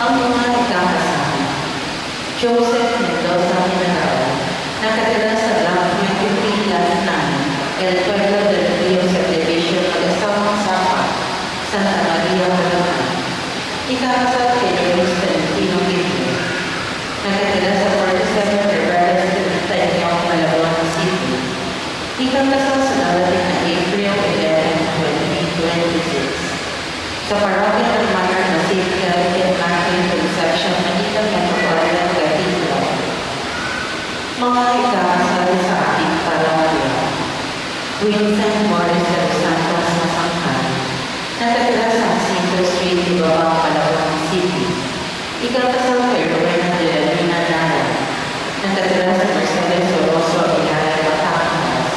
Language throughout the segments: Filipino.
Ang mga ikakasal: Joseph Mendoza Mineral, nakatira sa Block 23 Lot 9, El Pueblo del Rio Subdivision, Mag-asawang Sapa, Santa Maria, Bulacan. Ikakasal kay James Valentino Quinto, nakatira sa 47 Rivera Street, Tanyong, Malabon City. Ikakasal sa darating na April 11, 2026 sa Parokya ng Minor Basilica Immaculate Conception, Manila Metropolitan Cathedral. Mga ikakasal sa ating parokya: Vincent Morris de los Santos Masangkan, nakatira sa Jacinto Street, Ibabang, Palawan City. Ikakasal kay Rowena de la Luna Lara, nakatira sa Mercedes Soroso, Ilaya, Batangas.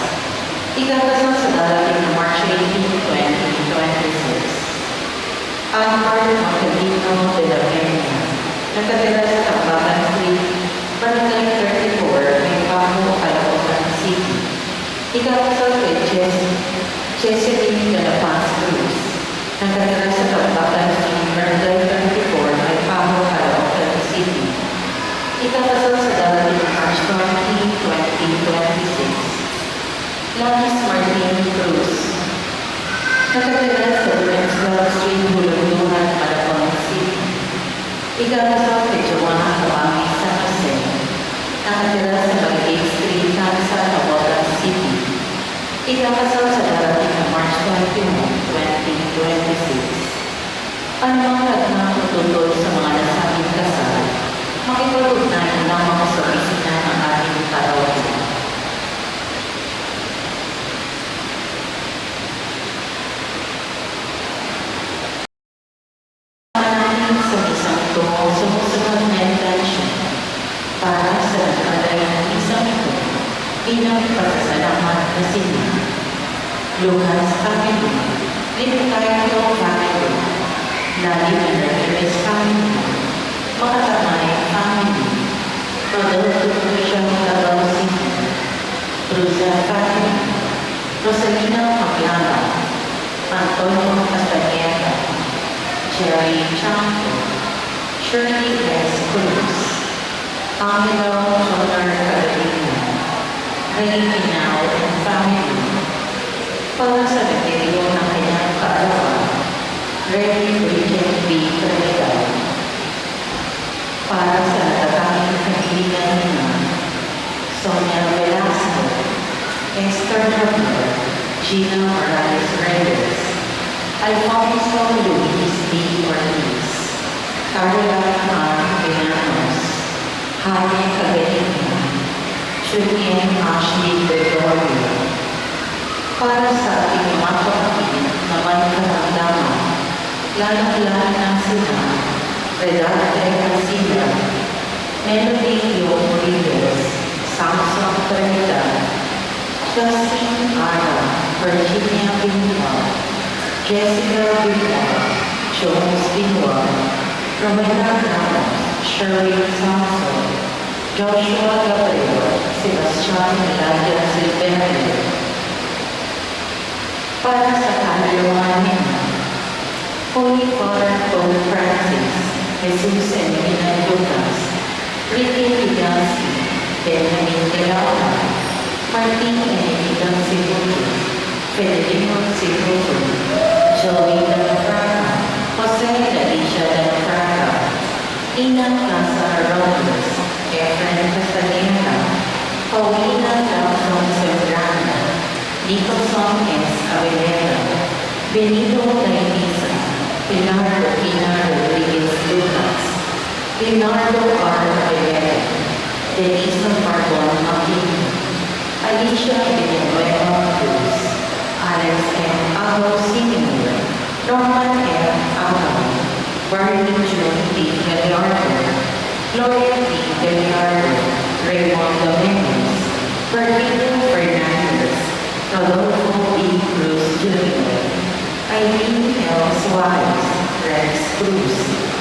Ikakasal sa darating na March 18, 2026. Alvar Macalino de la Peña, nakatira sa Tampatan Street, Barangay 34, Maypaco, Caloocan City. Ikakasal kay Jesseline de la Paz Cruz, nakatira sa Tampatan Street, Barangay 34, Maypaco, Caloocan City. Ikakasal sa darating na March 20, 2026. Lanis Martin Cruz, nakatira sa Lawrence Street, Bulunduhan, Malabon City. Ikakasal kay Joanna Kawami San Jose, nakatira sa Bagay Street, Tansa, Tawagan City. Ikakasal sa darating na March 21, 2026. Ang mga nagmamututol sa mga nasabing kasal, makipag-ugnayan lamang sa opisina ng ating parokya. Sumusunod na intention para sa nagkagay ng isang ito bilang pasasalamat na sila: Lucas Family, Limpitario Family, Lali Menendez Family, Makatamay Family, Rodolfo Christian Davao City, Cruzan Family, Rosalina Maglana, Antonio Castañeda, Jerry Chanco, Shirley S. Cruz, Angelo Jonar Carolina, Ray Pinao and Family. Para sa materiyo ng kanyang kaarawan, Ray Bridget B. Trinidad. Para sa natatanging kahilingan nila, Sonia Velasco, Esther Hapner, Gina Morales Reyes, Alfonso Luis D. Ortiz, Caroline R. Villanos, Jaime Caberina, Julian Ashley Gregorio. Para sa ating mga kapatid na may karamdaman, lalong-lalo na sila Redarte Casilla, Melody Rodriguez, Samson Trinidad, Justine Ara, Virginia Binwa, Jessica Binwa, Jones Binwa, Romena Ramos, Shirley Samson, Joshua Gabriel, Sebastian Eladia Silverio. Para sa kaluluwa nila, Holy Father Pope Francis, Jesus Emina Lucas, Ricky Vigansi, Benjamin de Laura, Martin Enriquez Sibuto, Federico Sibuto, Joey de la Fraga, Jose Alicia de la Fraga, Ina Plaza Rodriguez, Efren Castaneda, Paulina Lawson Sembrana, Nicholson S. Avelera, Benito Dainisa, Pilar Rufina Rodriguez Lucas, Leonardo R. Avelera, Denise Marbon Aquino, Alicia Villanueva Cruz, Alex M. Ago Sr., Roman M. Ago, Barney June D. Gallardo, Gloria D. Gallardo, Raymond Dominguez, Bernardo Fernandez, Rodolfo B. Cruz Jr., Irene L. Suarez, Rex Cruz,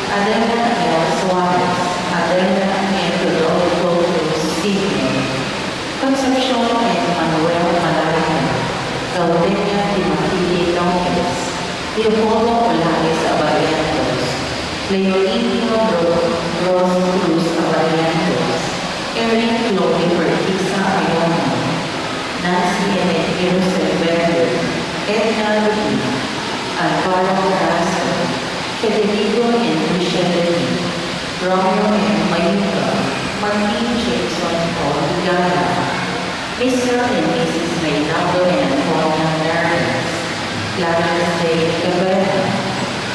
Adela L. Suarez, Adela M. Rodolfo Cruz Sr., Concepcion M. Manuel Malaga, Gaudenia Timothy Lopez, Leopoldo Olares Abarrientos, Leolino Ros Cruz Avarientos, Erin Chloe Pertisa Ayona, Nancy Enequiero Silverio, Edna Ruiz, Alvaro Castro, Federico Enrique Levy, Romeo M. Mayuga, Martin Jameson Paul Gala, Mr. and Mrs. Reynaldo and Paula Nerves, Clarence J. Cabrera,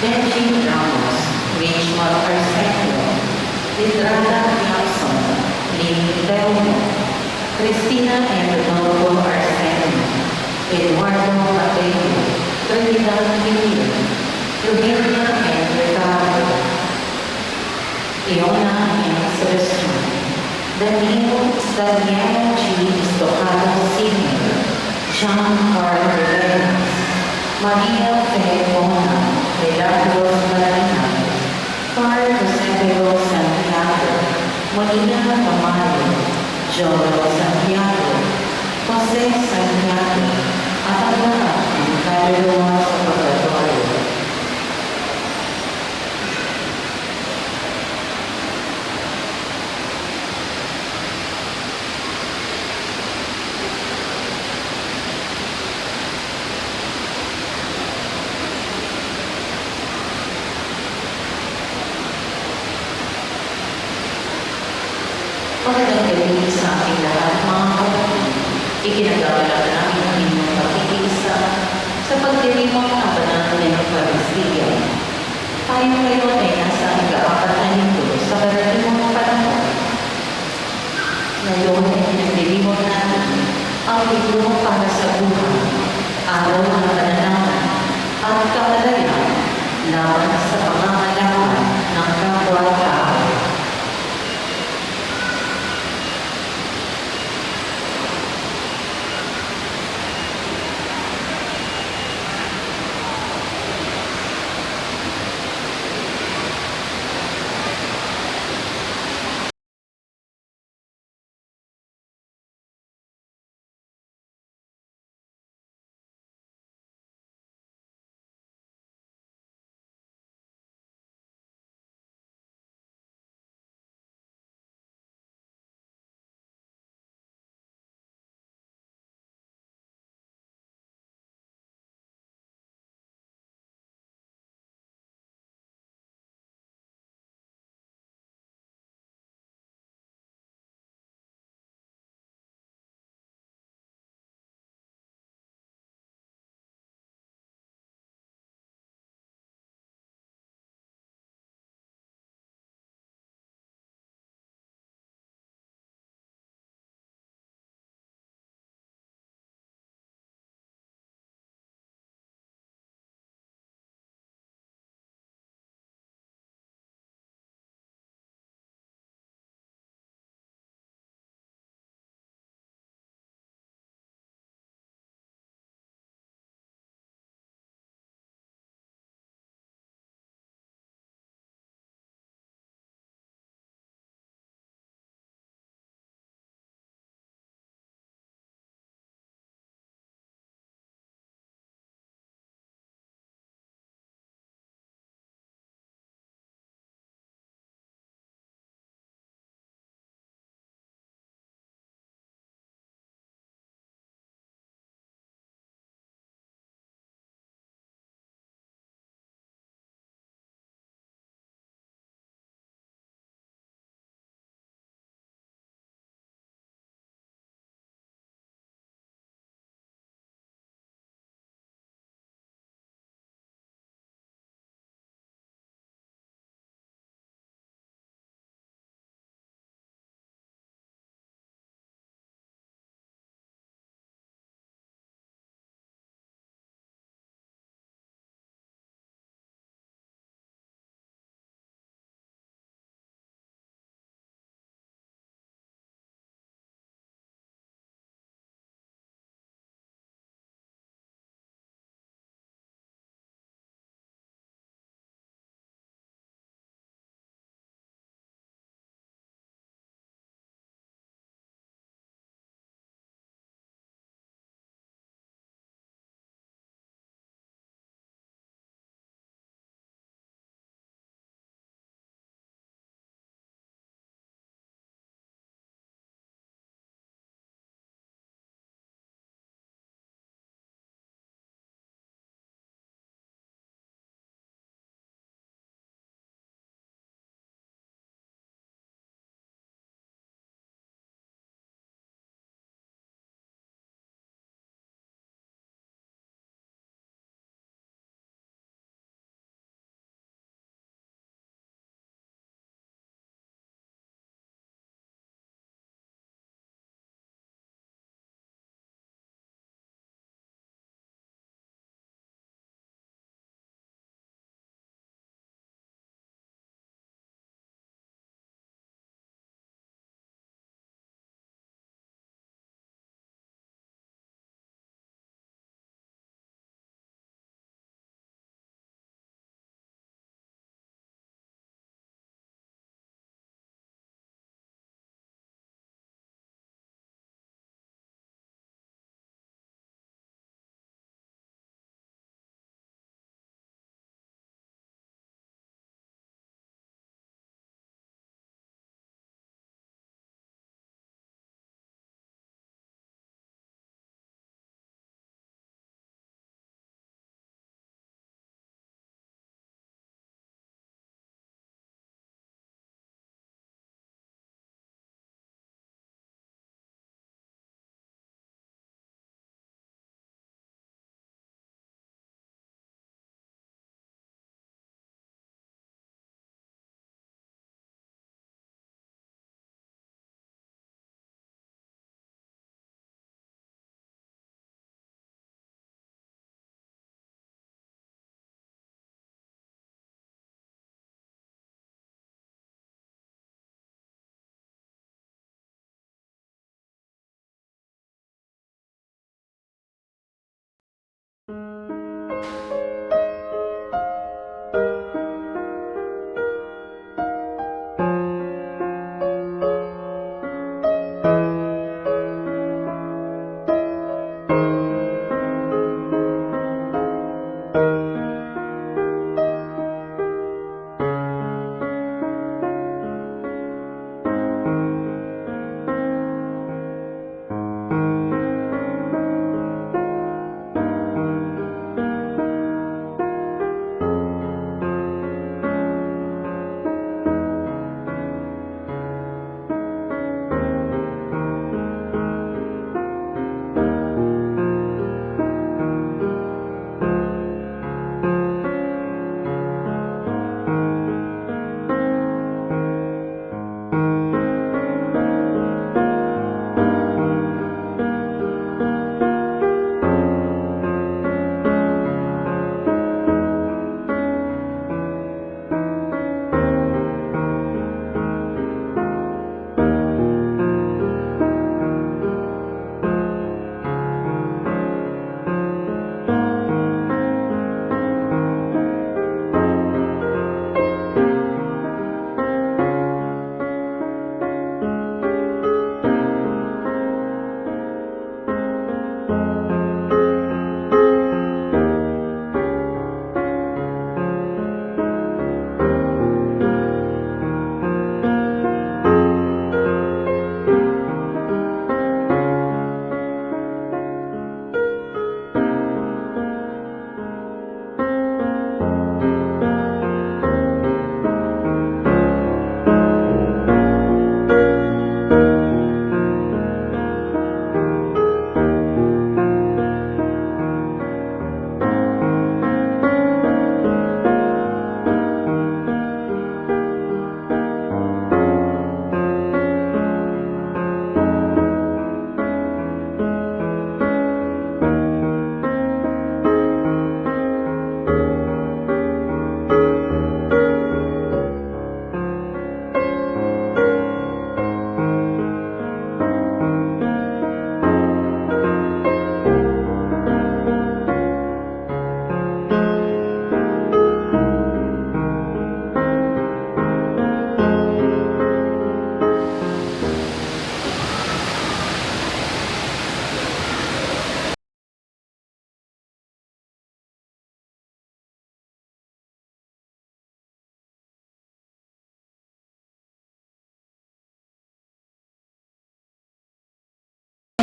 Benji Ramos, Richmond Arsenio, Lidrada Johnson, Lynn Belmo, Cristina and Rodolfo Arsenio, Eduardo Mateo, Trinidad Miller, Eugenia and Ricardo, Leona and Sebastian, Daniel G. Estocado Sr., John Carl Rivera, Maria Fe Bona, Milagros Marina, Carl Josepio Santiago, Molina Tamayo, Joel Santiago, Jose Santiago, at ang lahat ng kaluluwa sa pagkatuloy. Magandang gabi sa ating lahat, mga kapatid. Ikinagagalak namin ang inyong pagkikisa sa pagdirimang ng banal na Eucharistia. Tayo ngayon ay nasa ika-4 na linggo sa karaniwang panahon. Ngayon ay pinagdirimang natin ang libro para sa buhay, araw ng pananaman at kamalayan laban sa pangangalaman ng kapwa-tao.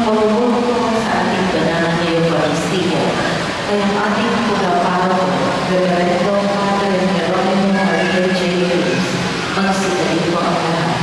Pagbubuto sa ating banal na Eucharistiya ay ang ating pulaparo, Reverendo Padre Jeronimo Maria J. Cruz, magsigalin po ang lahat.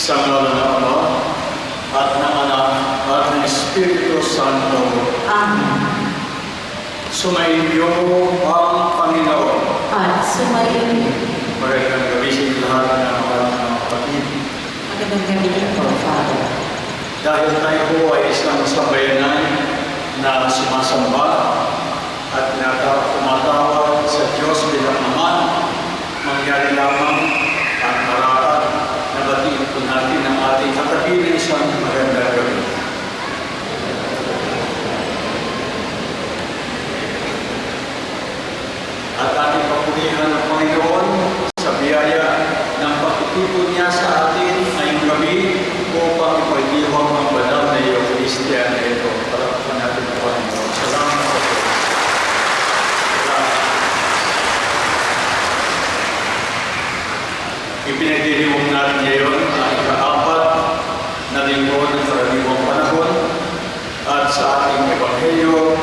Sa ngalan ng Ama, at ng Anak, at ng Espiritu Santo. Amen. Sumainyo ang Panginoon. At sumayin. Magandang gabi sa lahat ng mga kapatid. Magandang gabi din po, Father. Dahil tayo po ay isang sambayanan na sumasamba at tumatawag sa Diyos bilang Ama, mangyari lamang ang marapat na batiin po natin ang ating katabi ng isang magandang gabi. At ating papurihan ng Panginoon sa biyaya ng pagtutupon niya sa atin ngayong gabi upang ipagdiwang ang banal na Eucharistia na ito. Palakpakan natin ang Panginoon. Salamat sa Diyos. Ipinagdiriwang natin ngayon ang ika-4 na linggo ng karaniwang panahon at sa ating Ebanghelyo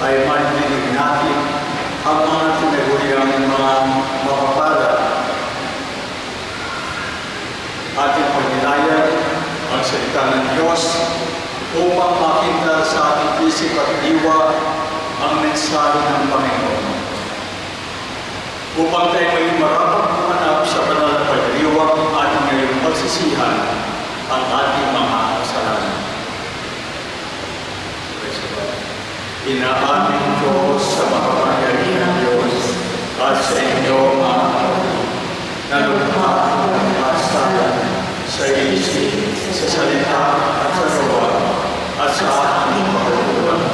ay marinig natin ang mga tinaguriang mga mapapala. Ating pagnilayan ang salita ng Diyos upang makita sa ating isip at diwa ang mensahe ng Panginoon. Upang tayo may marapat kumanap sa banal na pagdiriwang ating ngayong pagsisihan ang ating mga kasalanan. Inaamin ko sa makapangyarihang Diyos at sa inyo mga kapatid na lukha ang kasalan sa isip, sa salita at sa gawa at sa ating pagkukulang.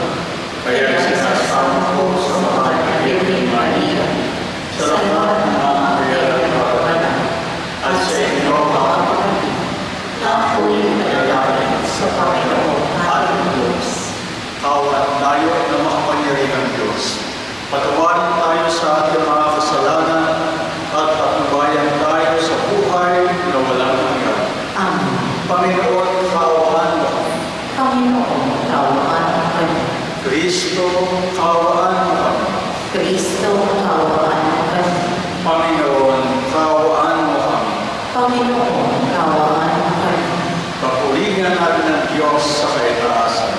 Kaya sinasama ko sa mga Birheng Maria, sa lahat ng mga kayang kapatanan at sa inyo mga kapatid na ako'y nalalaman sa Panginoon ating Diyos. Kawan tayo ng makapangyarihang Diyos. Patawarin tayo sa ating mga kasalanan at patnubayan tayo sa buhay na walang hanggan. Amen. Panginoon, kaawaan mo. Panginoon, kaawaan mo kami. Kristo, kaawaan mo kami. Kristo, kaawaan mo kami. Panginoon, kaawaan mo kami. Panginoon, kaawaan mo kami. Papurihan natin ang Diyos sa kaitaasan.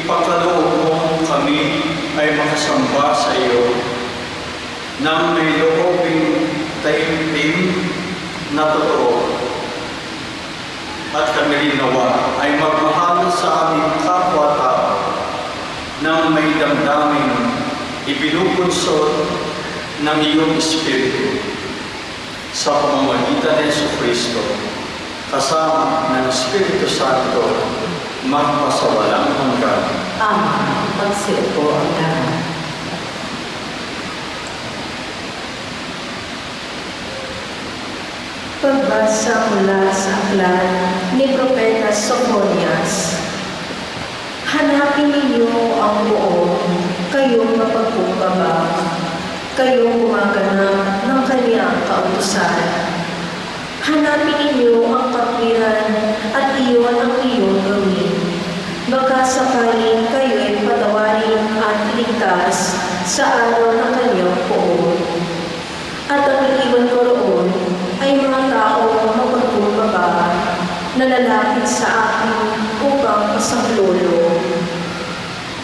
ipagkaloob mo kami ay makasamba sa iyo nang may loobing taimtim na totoo. At kami rin nawa ay magmahal sa aming kapwa-tao nang may damdamin ibinubunsod ng iyong Espiritu sa pamamagitan ng Jesucristo kasama ng Espiritu Santo magpasawalang hanggan. Amen. Pagsiupo ang lahat. Pagbasa mula sa aklat ni Propeta Sophonias. Hanapin ninyo ang buo, kayong mapagkumbaba, kayong gumaganap ng kanyang kautusan. Hanapin ninyo ang katwiran at iyon ang iyong gawin. Baka sakaling kayo ay patawarin at iligtas sa araw ng kanyang poon. At ang iiwan ko roon ay mga tao mapagkumbaba na lalapit sa akin upang masaklolo.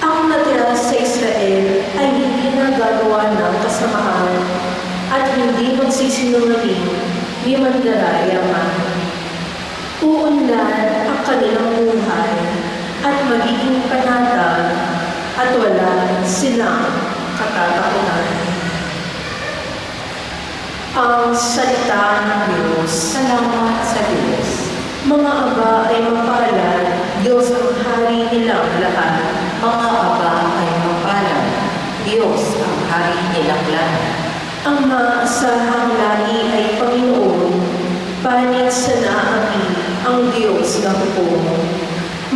Ang natira sa Israel ay hindi nagagawa ng kasamaan at hindi magsisinungaling ni mandaraya man. Uunlad ang kanilang buhay at magiging panatag at wala silang katatakutan. Ang salita ng Diyos. Salamat sa Diyos. Mga aba ay mapalad, Diyos ang hari nilang lahat. Mga aba ay mapalad, Diyos ang hari nilang lahat. Ang maasahang lahi ay Panginoon, panig sa naamin ang Diyos na hukom.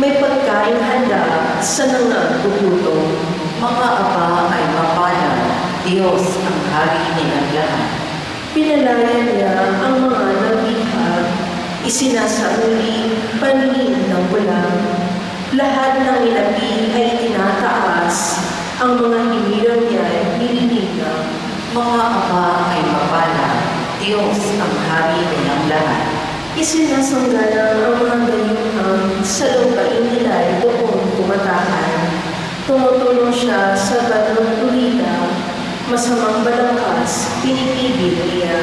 May pagkain handa sa nangagugutom. Mga aba ay mapalad, Diyos ang hari nilang lahat. Pinalaya niya ang mga nabihag, isinasauli paningin ng bulang. Lahat ng ilabi ay tinataas, ang mga hiniram niya ay nililigaw. Mga aba ay mapalad, Diyos ang hari nilang lahat. Isinasanggalang ang mga gayunhang sa lupain nila ay doon tumatahan. Tumutulong siya sa banong ulila, masamang balangkas, pinipigil niya.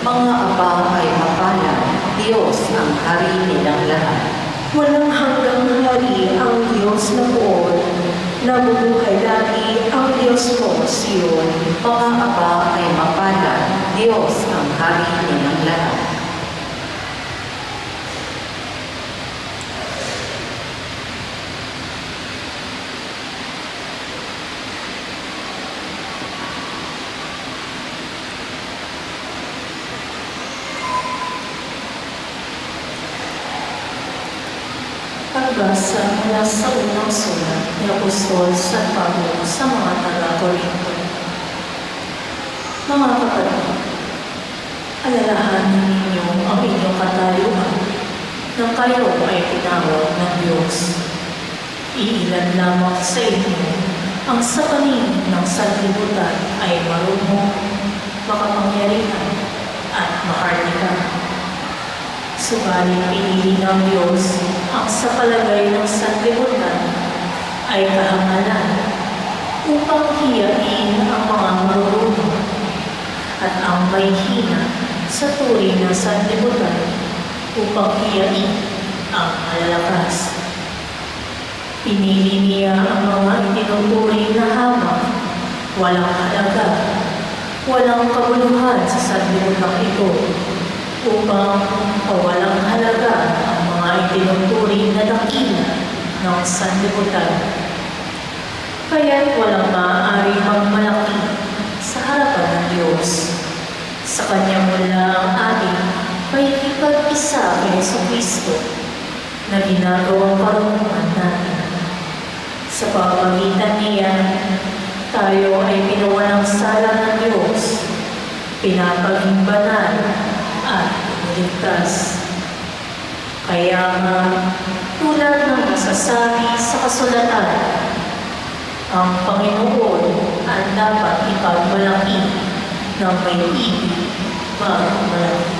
Mga aba ay mapalad, Diyos ang hari nilang lahat. Walang hanggang hari ang Diyos na buon, nabubuhay lagi ang Diyos mo, Siyon. Mga aba ay mapalad, Diyos ang hari nilang lahat. Pagbasa mula sa unang sulat ni Apostol San Pablo sa mga taga-Korinto. Mga kapatid, alalahanin ninyo ang inyong katayuan nang kayo ay tinawag ng Diyos. Iilan lamang sa inyo ang sa paningin ng sanlibutan ay marunong, makapangyarihan at maharlika. Subalit pinili ng Diyos ang sa palagay ng sanlibutan ay kahangalan upang hiyain ang mga marurunong at ang may hina sa turing ng sanlibutan upang hiyain ang malalakas. Pinili niya ang mga itinuturing na hamang, walang halaga, walang kabuluhan sa sanlibutan ito, upang pawalang halaga ang mga itinuturing na dakila ng sanlibutan. Kaya't walang maaari magmalaki sa harapan ng Diyos. Sa Kanya mula ang ating pakikipag-isa kay Jesucristo na ginagawang karunungan natin. Sa pamamagitan niya, tayo ay pinawalang sala ng Diyos, pinapaging banal at ligtas. Kaya nga, tulad ng masasabi sa kasulatan, ang Panginoon ang dapat ipagmalaki ng may ibig magmalaki.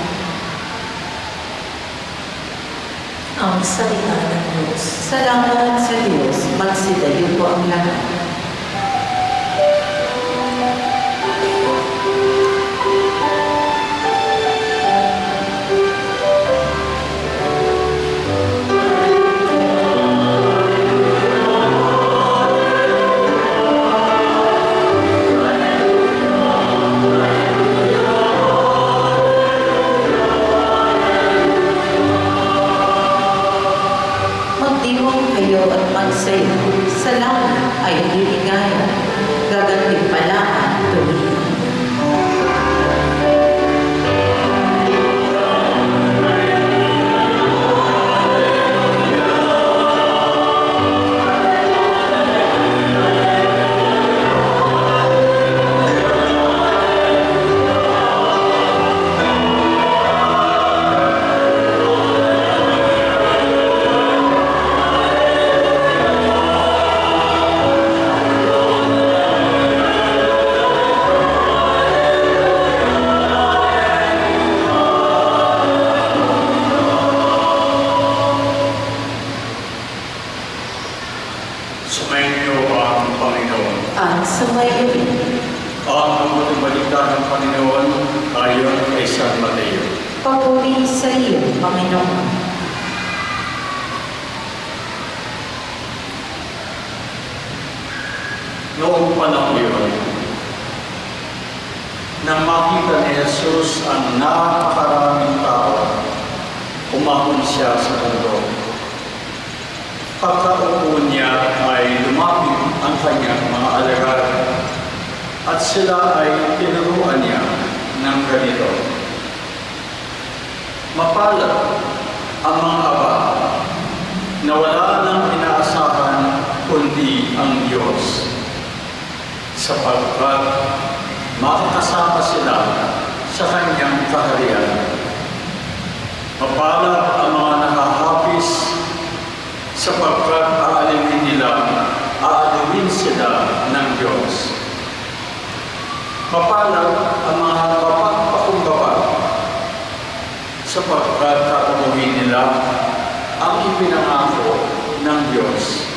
Ang salita ng Diyos. Salamat sa Diyos, magsidayo po ang lahat. Magdiwang kayo at magsayo. Sa langit ay liligaya. Gagantimpalaan tuloy. Sumayin niyo ang Panginoon. Ang sumayin. Ang mabuting balita ng Panginoon ayon kay San Mateo. Papuri sa iyo, Panginoon. Noong panahon iyon, nang makita ni Jesus ang napakaraming tao, umahon siya sa bundok. Pagkaupo niya ay lumapit ang kanyang mga alagad at sila ay tinuruan niya ng ganito. Mapalad ang mga aba na wala nang inaasahan kundi ang Diyos, sapagkat makakasama sila sa kanyang kaharian. Mapalad ang mga nakahapis, sapagkat aalawin sila ng Diyos. Mapalad ang mga mapagpakumbaba, sapagkat tatamuhin nila ang ipinangako ng Diyos.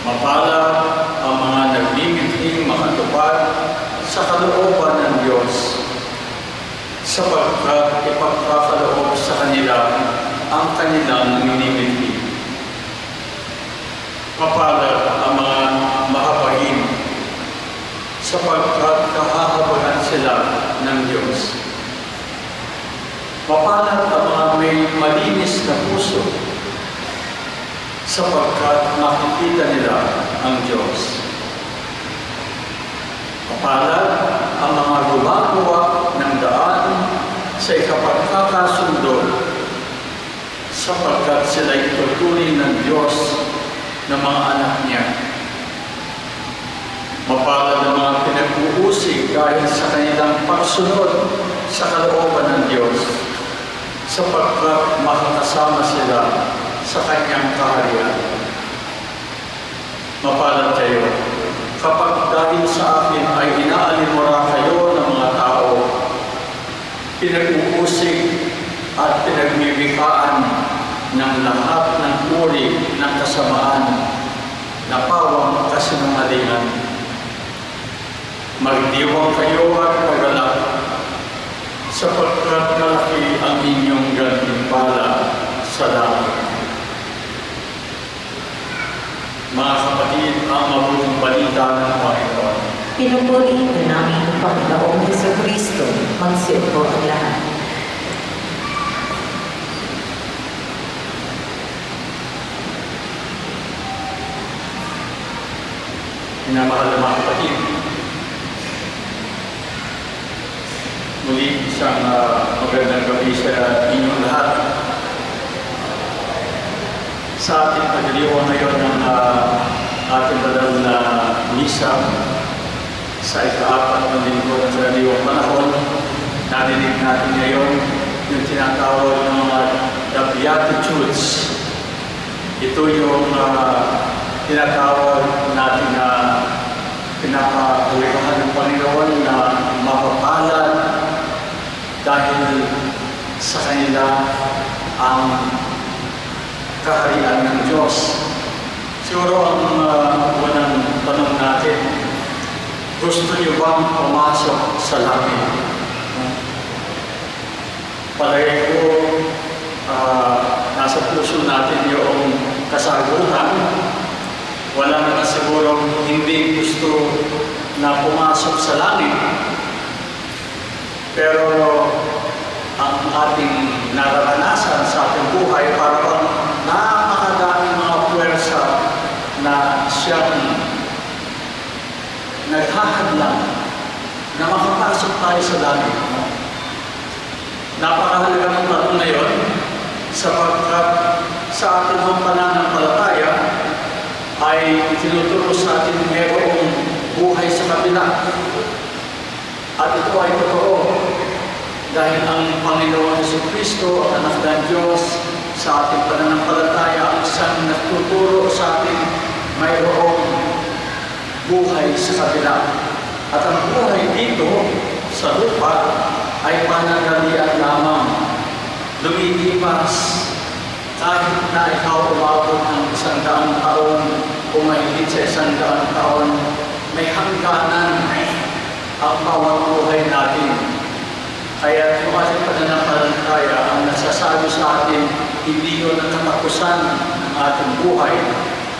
Mapalad ang mga nagmimithing makatupad sa kalooban ng Diyos, sapagkat ipagkakaloob sa kanila ang kanilang minimithi. Mapalad ang mga mahabagin, sapagkat kahahabagan sila ng Diyos. Mapalad ang mga may malinis na puso, sapagkat makikita nila ang Diyos. Mapalad ang mga gumagawa ng daan sa ikapagkakasundo, sapagkat sila ituturing ng Diyos ng mga anak niya. Mapalad ang mga pinag-uusig dahil sa kanilang pagsunod sa kalooban ng Diyos, sapagkat makakasama sila sa kanyang kaharian. Mapalad kayo kapag dahil sa akin ay inaalimura kayo ng mga tao, pinag-uusig at pinagbibikaan ng lahat ng uri ng kasamaan na pawang kasinungalingan. Magdiwang kayo at magalak, sapagkat malaki ang inyong gantimpala sa langit. Mga kapatid, ang mabuting balita ng Panginoon. Pinupuri na namin ang Panginoong Jesucristo, magsiyo po ang lahat. Minamahal na mga kapatid, muli isang magandang gabi sa inyong lahat. Sa ating pagdiriwang ngayon ng ating banal na misa, sa ika-4 ng linggo ng karaniwang panahon, narinig natin ngayon yung tinatawag ng mga The Beatitudes. Ito yung tinatawag natin na pinapahalimahan ng Panginoon na mapapalad dahil sa kanila ang kaharian ng Diyos. Siguro ang unang tanong natin, gusto niyo bang pumasok sa langit? Palagay ko, nasa puso natin yung kasagutan. Wala naman siguro hindi gusto na pumasok sa langit. Pero ang ating nararanasan sa ating buhay parang napakadaming mga puwersa na siyang naghahadlang na makapasok tayo sa langit. Napakahalaga ng tanong na yun sapagkat sa ating mga pananampalataya ay tinuturo sa atin mayroong buhay sa kabila. At ito ay totoo dahil ang Panginoon Jesucristo, ang anak ng Diyos, sa ating pananampalataya ang siyang nagtuturo sa atin mayroong buhay sa kabila. At ang buhay dito sa lupa ay panandalian lamang. Lumilipas kahit na ikaw umabot ng 100 taon o mahigit sa 100 taon, may hangganan ang bawat buhay natin. Kaya yung ating pananampalataya ang nasasabi sa atin, hindi yun ang katapusan ng ating buhay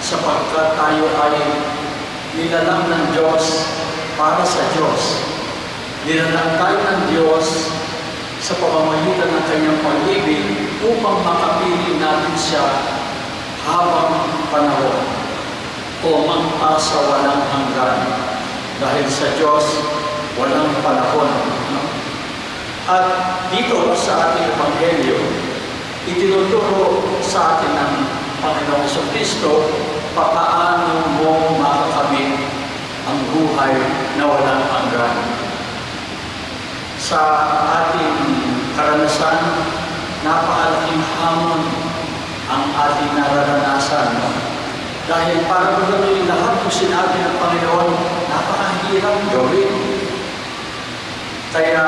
sapagkat tayo ay nilalang ng Diyos para sa Diyos. Nilalang tayo ng Diyos sa pamamagitan ng kanyang pag-ibig upang makapili natin siya habang panahon o magpasa walang hanggan. Dahil sa Diyos, walang panahon. At dito sa ating Ebanghelyo, itinuturo sa atin ng Panginoong Jesucristo paano mo makakamit ang buhay na walang hanggan. Sa ating karanasan, napakalaking hamon ang ating nararanasan. Dahil para magawin lahat ng sinabi ng Panginoon, napakahirap gawin. Kaya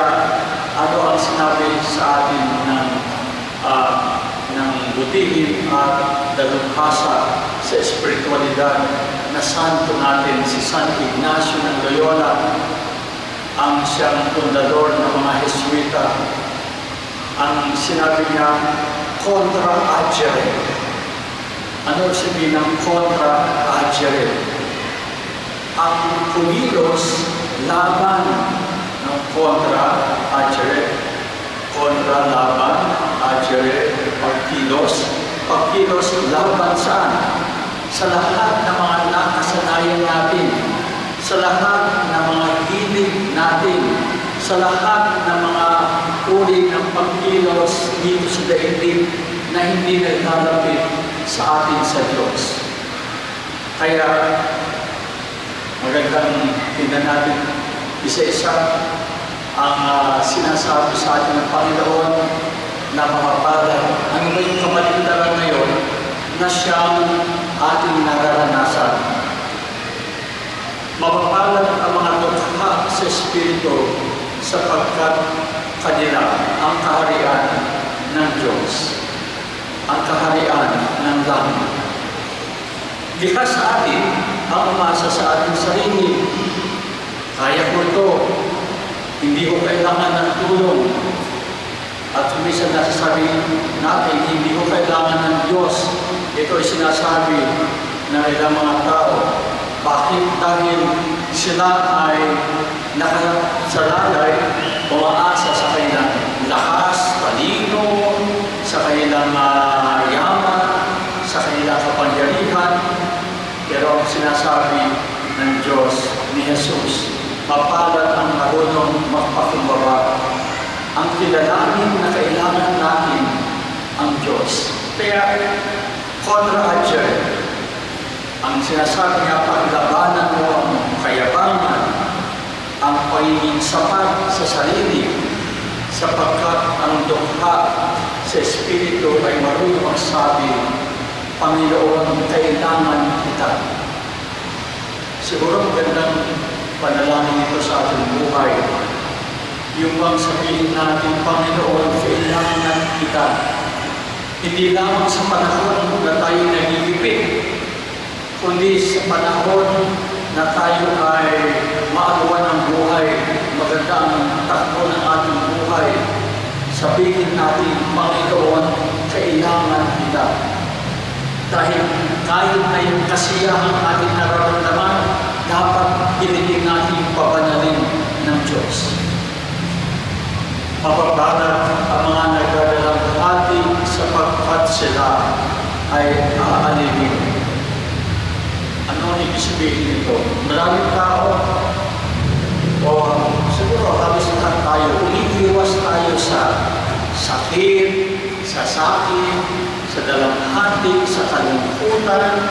ano ang sinabi sa atin ng butihin at dalubhasa sa espiritualidad na santo natin, si San Ignacio ng Loyola, ang siyang fundador ng mga Jesuita. Ang sinabi niya, contra agere. Ano sabihin ng contra agere? Ang kumilos laban ng contra agere. Contra laban, agere, pagkilos. Pagkilos laban saan? Sa lahat ng mga nakasanayan natin, sa lahat ng mga hilig natin, sa lahat ng mga uri ng pagkilos dito sa daigdig na hindi naglalapit sa atin sa Diyos. Kaya magandang tingnan natin isa-isa ang sinasabi sa atin ng Panginoon na mapapalad. Ano ba yung kamalindaran ngayon na siyang ating nararanasan? Mapapalad ang mga tukha sa Espiritu sapagkat kanila ang kaharian ng Diyos, ang kaharian ng langit. Likha sa atin ang umasa sa ating sarili. Kaya ko ito, hindi ko kailangan ng tulong. At minsan nasasabi natin, hindi ko kailangan ng Diyos. Ito ay sinasabi ng ilang mga tao. Bakit? Dahil sila ay nakasalalay, umaasa sa kanilang lakas, talino, sa kanilang yaman, sa kanilang kapangyarihan. Pero ang sinasabi ng Diyos ni Jesus, mapalad ang marunong magpakumbaba. Ang kilalanin na kailangan natin ang Diyos. Kaya, contra agere. Ang sinasabi niya, paglabanan mo ang kayabangan, ang pagiging sapat sa sarili, sapagkat ang dukha sa Espiritu ay marunong magsabi, Panginoon, kailangan kita. Siguro magandang panalangin ito sa ating buhay. Yung bang sabihin natin, Panginoon, kailangan kita. Hindi lamang sa panahon na panahon na tayo ay maagawan ng buhay, maganda ang takbo ng ating buhay, sabihin natin, Panginoon, kailangan kita. Dahil kahit na yung kasiyahang ating nararamdaman, dapat hilihin natin pabanalin ng Diyos. Mapapalag ang mga nagdadalang hati sapagkat sila ay aalipin. Ano ang ibig sabihin nito? Maraming tao, o siguro halos lahat tayo, umiiwas tayo sa sakit, sa sakit, sa dalamhati, sa kalungkutan.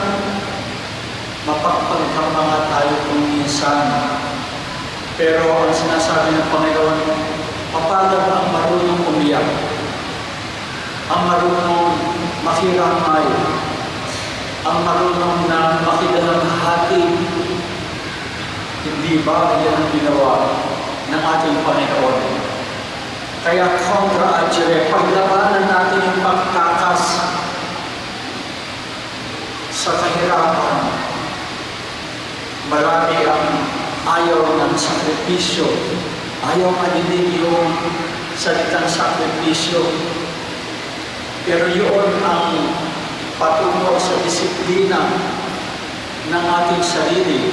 Mapagpagkamanga tayo kung minsan. Pero ang sinasabi ng Panginoon, mapalad ang marunong umiyak, ang marunong makiramay, ang marunong na makidalamhati. Hindi ba yan ang ginawa ng ating Panginoon? Kaya kontra adjure, paglabanan natin yung pagtakas sa kahirapan. Marami ang ayaw ng sakripisyo. Ayaw marinig yung salitang sakripisyo. Pero yun ang patungo sa disiplina ng ating sarili.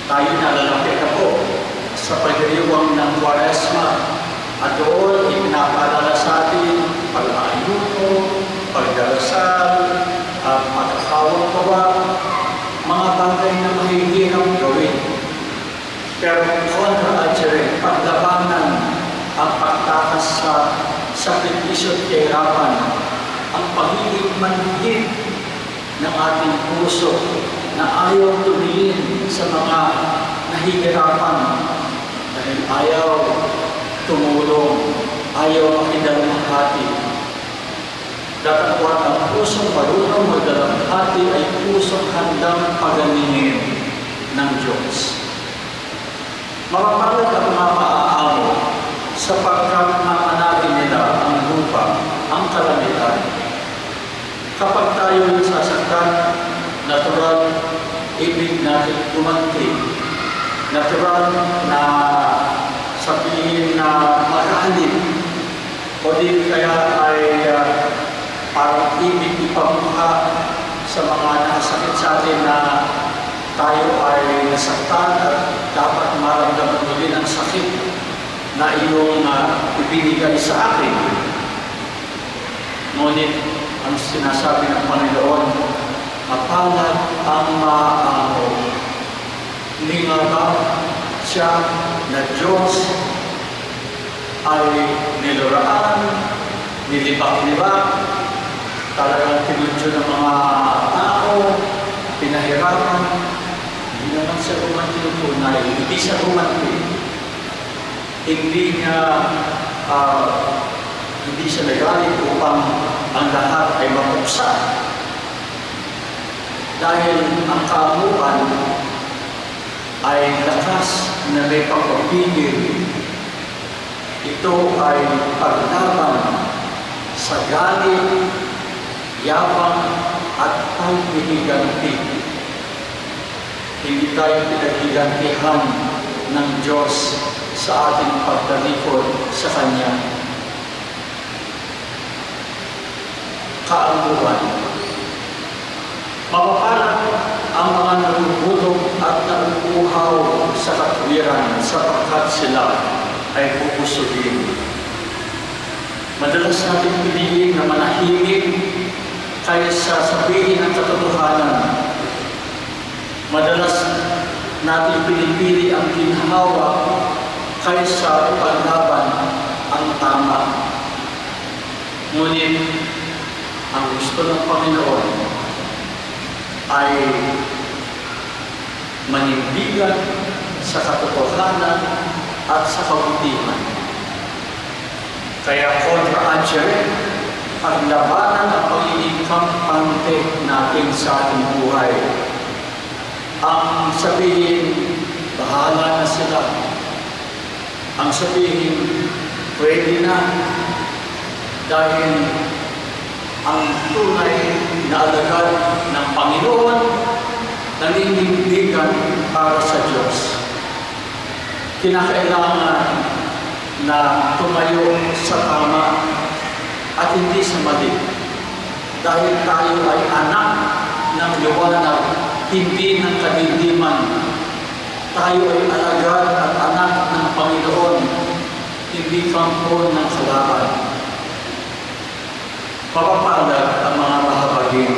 Tayo nalalapit ako sa pagdiriwang ng Kwaresma at doon ipinapaalala sa atin pag-ayuno, pagdarasal, at makakawang kawa, mga bagay na mahihirap gawin. Pero kontra adjure, paglabanan ang pagtakas sa sakripisyo at kahirapan, ang pagiging manhid ng ating puso na ayaw tumingin sa mga nahihirapan dahil ayaw tumulong, ayaw makidalamhati. Datapwat ang pusong marunong magdalamhati ay pusong handang paganingin ng Diyos. Mapapalad ang mga maaamo sapagkat mamanagin nila ang lupa, ang kalamitan. Kapag tayo nasasaktan, natural, ibig natin gumanti. Natural na sabihin na magalit o di kaya ay parang ibig ipamuha sa mga nakasakit sa atin na tayo ay nasaktan at dapat maramdaman mo din ang sakit na iyong ibinigay sa akin. Ngunit ang sinasabi ng Panginoon, mapalad ang maaamo. Hindi nga ba siya na Diyos ay niluraan, nilibak-libak, talagang tinudyo ng mga tao, pinahirapan. Hindi naman siya gumanti ng tunay, hindi siya gumanti. Hindi siya nagalit upang ang lahat ay mapuksa. Dahil ang kaamuan ay lakas na may pagpapigil. Ito ay paglaban sa galit, yabang at paghihiganti. Hindi tayo pinaghigantihan ng Diyos sa ating pagtalikod sa Kanya. Kaamuan. Mapapalad ang mga nalulubog at nalubuhaw sa katwiran sapagkat sila ay pupusugin. Madalas natin piliin na manahimik kaysa sabihin ang katotohanan. Madalas natin pinipili ang ginhawa kaysa ipaglaban ang tama. Ngunit ang gusto ng Panginoon ay manindigan sa katotohanan at sa kabutihan. Kaya kontra adjure, paglabanan ang pagiging kampante natin sa ating buhay. Ang sabihin, bahala na sila. Ang sabihin, pwede na. Dahil ang tunay na alagad ng Panginoon, para sa Diyos. Kinakailangan na tumayo sa tama at hindi sa mali. Dahil tayo ay anak ng liwanag, hindi ng kadiliman. Tayo ay alagad at anak ng Panginoon, hindi kampo ng kalaban. Papapalad ang mga mahabagin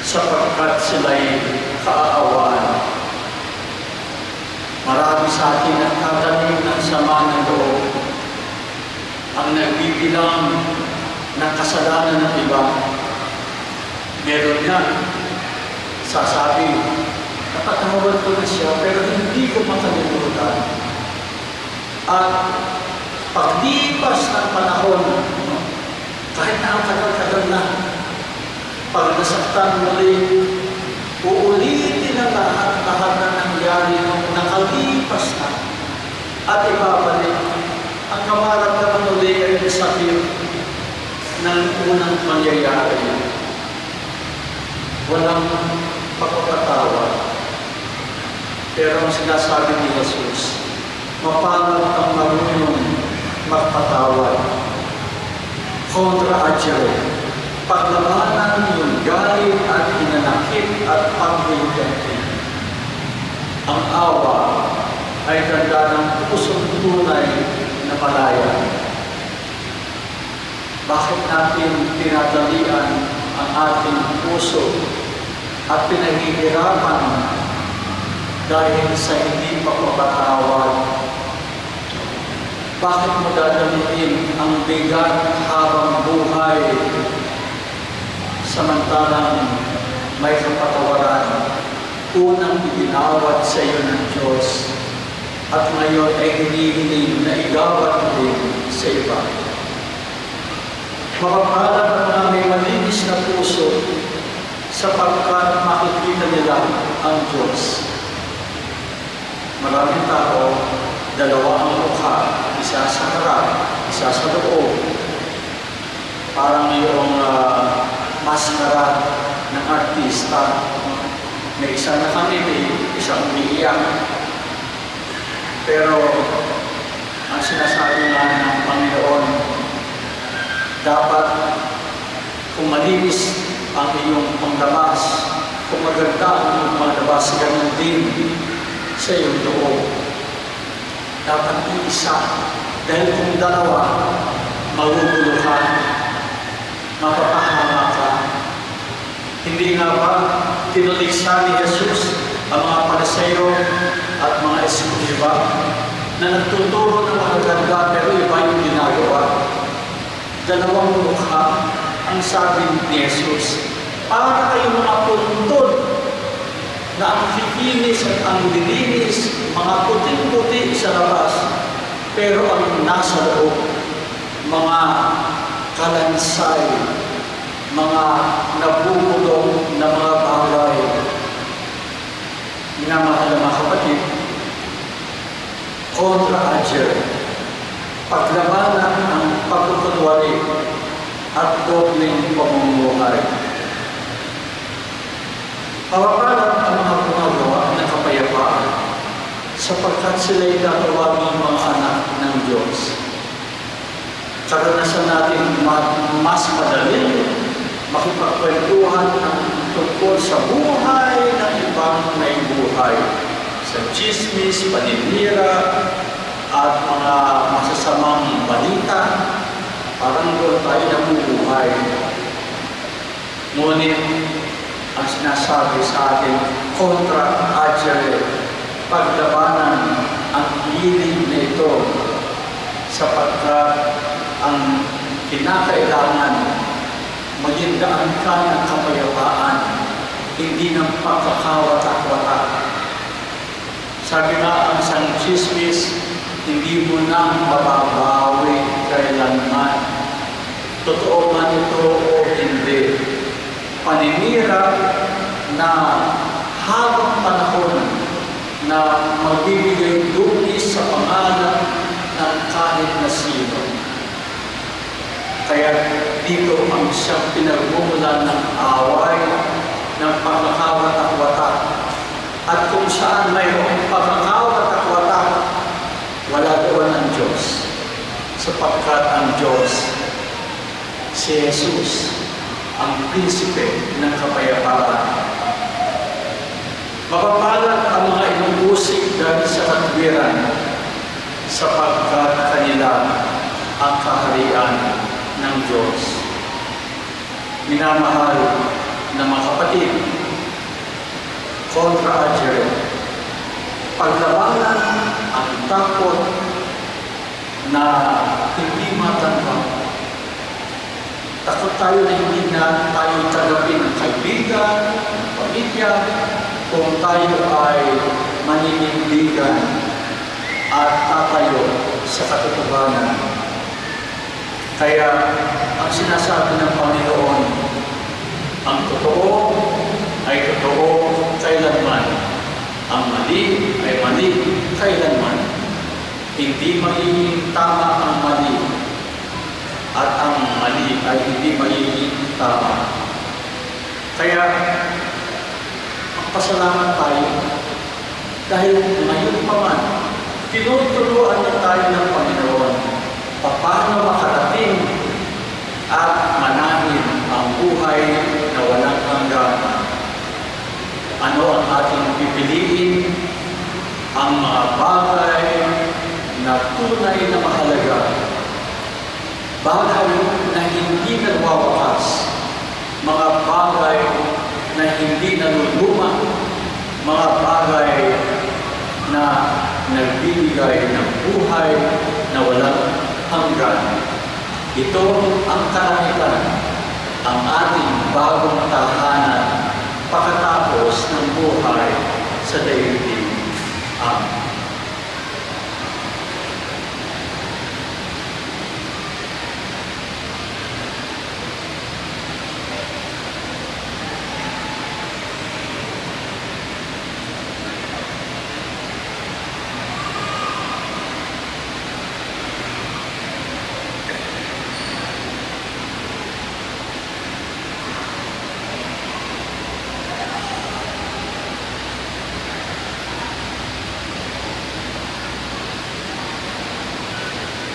sapagkat sila'y kaaawaan. Marami sa atin ang tatanim ng sama ng loob, ang nagbibilang ng kasalanan ng iba. Meron yan, sasabi, napatawad ko na siya, pero hindi ko makalimutan. At paglipas ng panahon, kahit na ang tagal-tagal na, pag nasaktan muli, uulitin ang lahat na nangyari nung nakalipas na at ibabalik ang kamaramdaman uli ay sakit ng unang mangyayari. Walang pagpapatawad. Pero ang sinasabi ni Jesus, mapalad ang marunong magpatawad. Kontra adjure, paglabanan yung galit at hinanakit at pagbiganti. Ang awa ay tanda ng pusong tunay na malaya. Bakit natin tinatalian ang ating puso at pinahihirapan dahil sa hindi pagpapatawad? Bakit mo dadamitin ang bigat habang buhay samantalang may kapatawaran? Unang ibinawat sa iyo ng Diyos at ngayon ay hinihiling na igawat din sa iba. Mapapalad ang mga may malinis na puso sapagkat makikita nila ang Diyos. Maraming tao, dalawa ang mukha, isa sa harap, isa sa loob. Parang mayroong maskara ng artista. May isa na kami, may isang umiiyak. Pero ang sinasabi nga ng Panginoon, dapat kung malinis ang iyong panglabas, kung maganda ang iyong panglabas, ganun din sa iyong loob. Dapat iisa. Dahil kung dalawa, magugulo ka, mapapahama ka. Hindi nga ba tinuliksa ni Jesus ang mga Pariseo at mga Eskriba na nagtuturo ng mga ganda pero iba yung ginagawa? Dalawang mukha ang sabi ni Jesus, para kayong mga puntod na ang kikinis at ang dilinis, mga puting-puti sa labas, pero ang nasa loob, mga kalansay, mga nabubulong na mga bagay. Minamahal na mga kapatid, kontra adjure, paglabanan ang pagkukunwari at dobleng pamumuhay. Pagpapalad ang mga gumagawa ng kapayapaan sapagkat sila'y tatawaging mga anak ng Diyos. Karanasan natin mas madali makipagkwentuhan ng tungkol sa buhay ng ibang may buhay, sa chismis, paninira, at mga masasamang balita, parang doon tayo nabubuhay. Ngunit, ang sinasabi sa atin, kontra adjure, paglabanan ang hilig na ito sapagkat ang kinakailangan maging daan ka ng kapayapaan, hindi ng pagkakawatak-watak. Sabi nga ang isang chismis, hindi mo na mababawi kailanman. Totoo man ito o hindi. Paninira na habang panahon na magbibigay dugis sa pangalan ng kahit na sino. Kaya dito ang siyang pinagmumulan ng away, ng pagkakawatak-watak, at kung saan saan mayroong pagkakaw at watak, wala doon ang Diyos. Sapagkat ang Diyos, si Jesus, ang prinsipe ng kapayapaan. Mapapalad ang mga inubusig dahil sa katwiran, sapagkat kanila ang kaharian ng Diyos. Minamahal na mga kapatid, kontra adjure, paglabanan ang takot na hindi matanggap. Takot tayo na hindi na tayo tanggapin ng kaibigan, pamilya, kung tayo ay maninindigan at tatayo sa katotohanan. Kaya ang sinasabi ng Panginoon, ang totoo ay totoo kailanman. Ang mali ay mali kailanman. Hindi magiging tama ang mali at ang mali ay hindi magiging tama. Kaya pasalamat tayo dahil ngayon pa man tinuturuan na tayo ng Panginoon paano makarating at manahin ang buhay na walang hanggan. Ano ang ating pipiliin? Ang mga bagay na tunay na mahalaga, bagay na hindi nagwawakas, mga bagay na hindi naluluma, mga bagay na nagbibigay ng buhay na walang hanggan. Ito ang kalangitan, ang ating bagong tahanan pagkatapos ng buhay sa daigdig. Amen.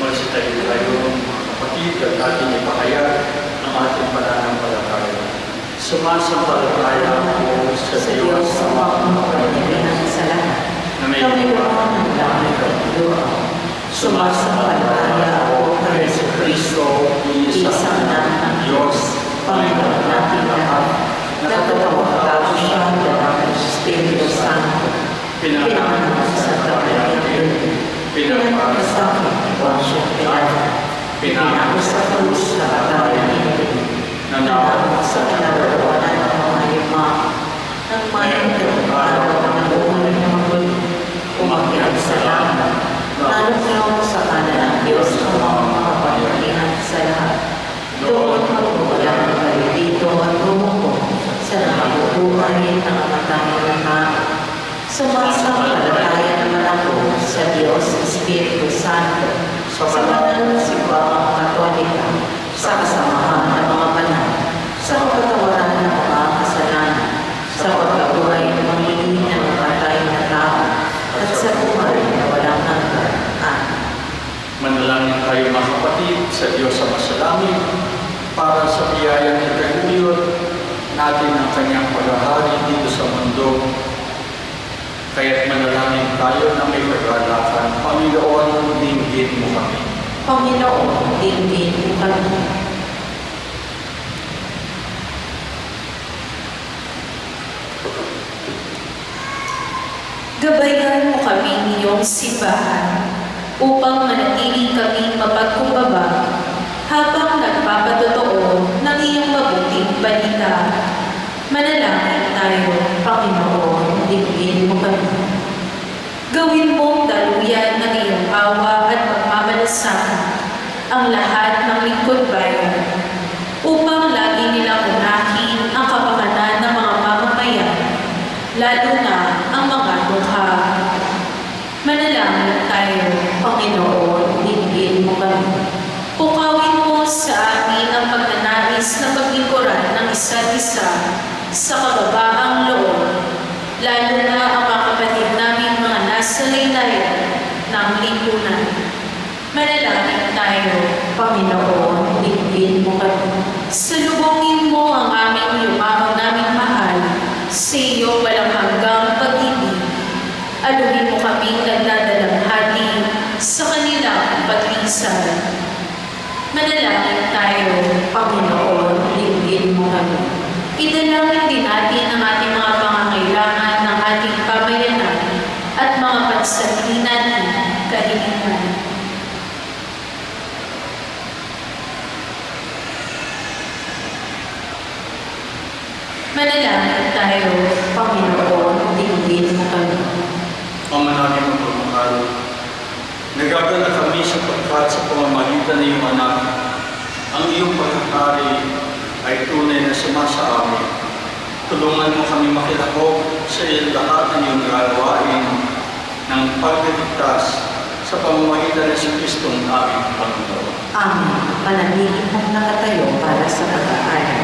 Magsitayo tayo mga kapatid at ating ipahayag ang ating pananampalataya. Sumasampalataya ako sa Diyos Ama ang makapangyarihan sa lahat. na may Panginoon ng langit at lupa. Sumasampalataya ako kay Jesucristo, isang anak ng Diyos, Panginoon natin lahat. Nagtatawag siya ng Espiritu Santo. Pinanganak sa Santa Maria, pinagpapasakit ni Poncio Pilato, pinako sa krus na batayan nanawag sa kinaroroonan ng mga lima, nang mayroong tinatawag ng buhay ng magulo, umakyat sa langit, nanunong sa kanan ng Diyos ang mga makapangyarihan sa lahat. Doon magmumula ng kayo dito at rumuko sa nakabubuhay ng namatay na tao. Sumasampalataya naman ako sa Diyos Espiritu Santo, sa banal na simbahang Katolika, sa kasamahan ng mga banal, sa kapatawaran ng mga kasalanan, sa pagkabuhay ng mga hindi na namatay na tao, at sa buhay na walang hanggan. Amen. Manalangin tayo mga kapatid sa Diyos sa masalangit para sa biyayang itaguyod natin ang kanyang paghahari dito sa mundo. Kaya't manalangin tayo na may kagalakan. Panginoon, dinggin mo kami. Panginoon, dinggin mo kami. Gabayan mo kami iyong simbahan upang manatili kami mapagkumbaba habang nagpapatotoo ng iyong mabuting balita. Manalangin tayo, Panginoon, dinggin mo kami. Gawin mong daluyan ng iyong awa at pagmamalasakit ang lahat ng lingkod bayan upang lagi nilang unahin ang kapakanan ng mga mamamayan, lalo na ang mga dukha. Manalangin tayo, Panginoon, dinggin mo kami. Pukawin mo sa amin ang pagnanais na paglingkuran ng isa't isa sa kababaang loob, lalo na ang mga kapatid na kasaysayan ng lipunan. Manalangin tayo. Panginoon, dinggin mo kami. Salubungin mo ang aming yumamang naming mahal sa iyo walang hanggang pag-ibig. Aluhin mo kaming nagdadalamhati sa kanilang paglisal. Manalangin tayo. Panginoon, dinggin mo kami. Idalangin din natin ang ating mga pangangailangan ng ating pamayanan at mga pansarili natin kahilingan. Manalangin tayo. Panginoon, dinggin mo kami. Ama namin magmamahal, nagagala kami sapagkat sa pamamagitan ng iyong anak, ang iyong paghahari ay tunay na sumasa amin. Tulungan mo kami makilahok sa lahat ng iyong gawain ng pagligtas sa pamamagitan ng Kristong aming Panginoon. Amen. Manatili mong nakatayo para sa pag-aaral.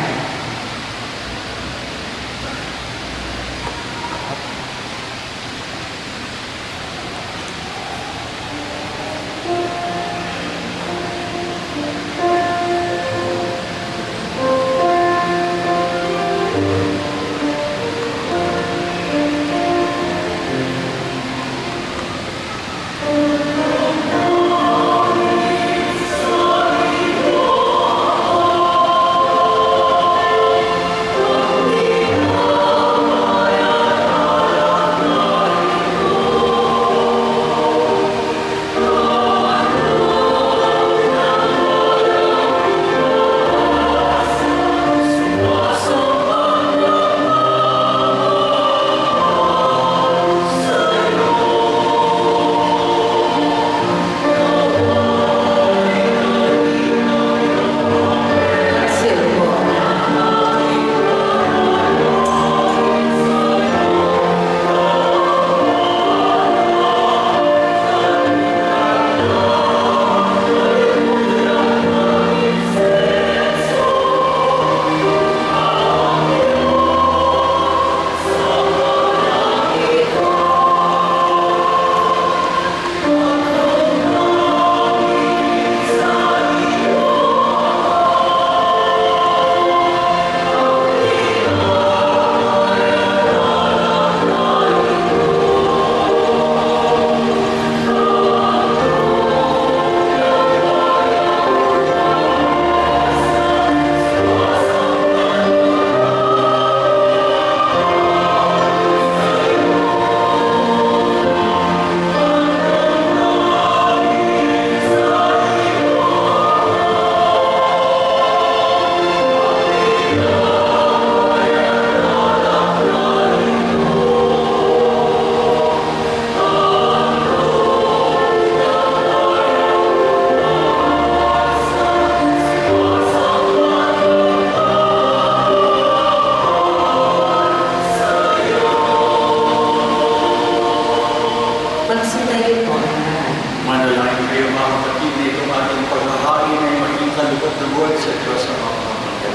Manalangin kayo mga kapatid na itong ating paghahain ay maging kalugod-lugod sa Diyos sa mga pamamagitan.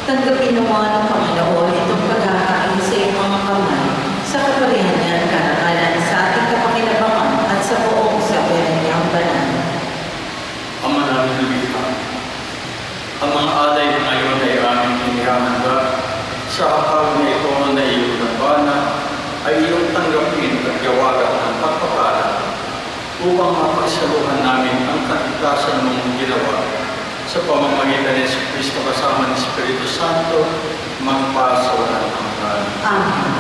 Tanggapin naman ng Panginoon itong paghahain sa iyong mga kamay sa kapurihan niya at karangalan sa ating kapakinabangan at sa buong sabihan niyang banal. Ama namin lumikha, ang mga alay ngayon ay aming inihahanda sa araw na ito na iyong nabana ay iyong tanggapin at gawagan ng pagpapala upang mapagsaluhan namin ang kaligtasan mong ginawa sa pamamagitan ng Kristo kasama ng Espiritu Santo magpa sa walang hanggan. Amen.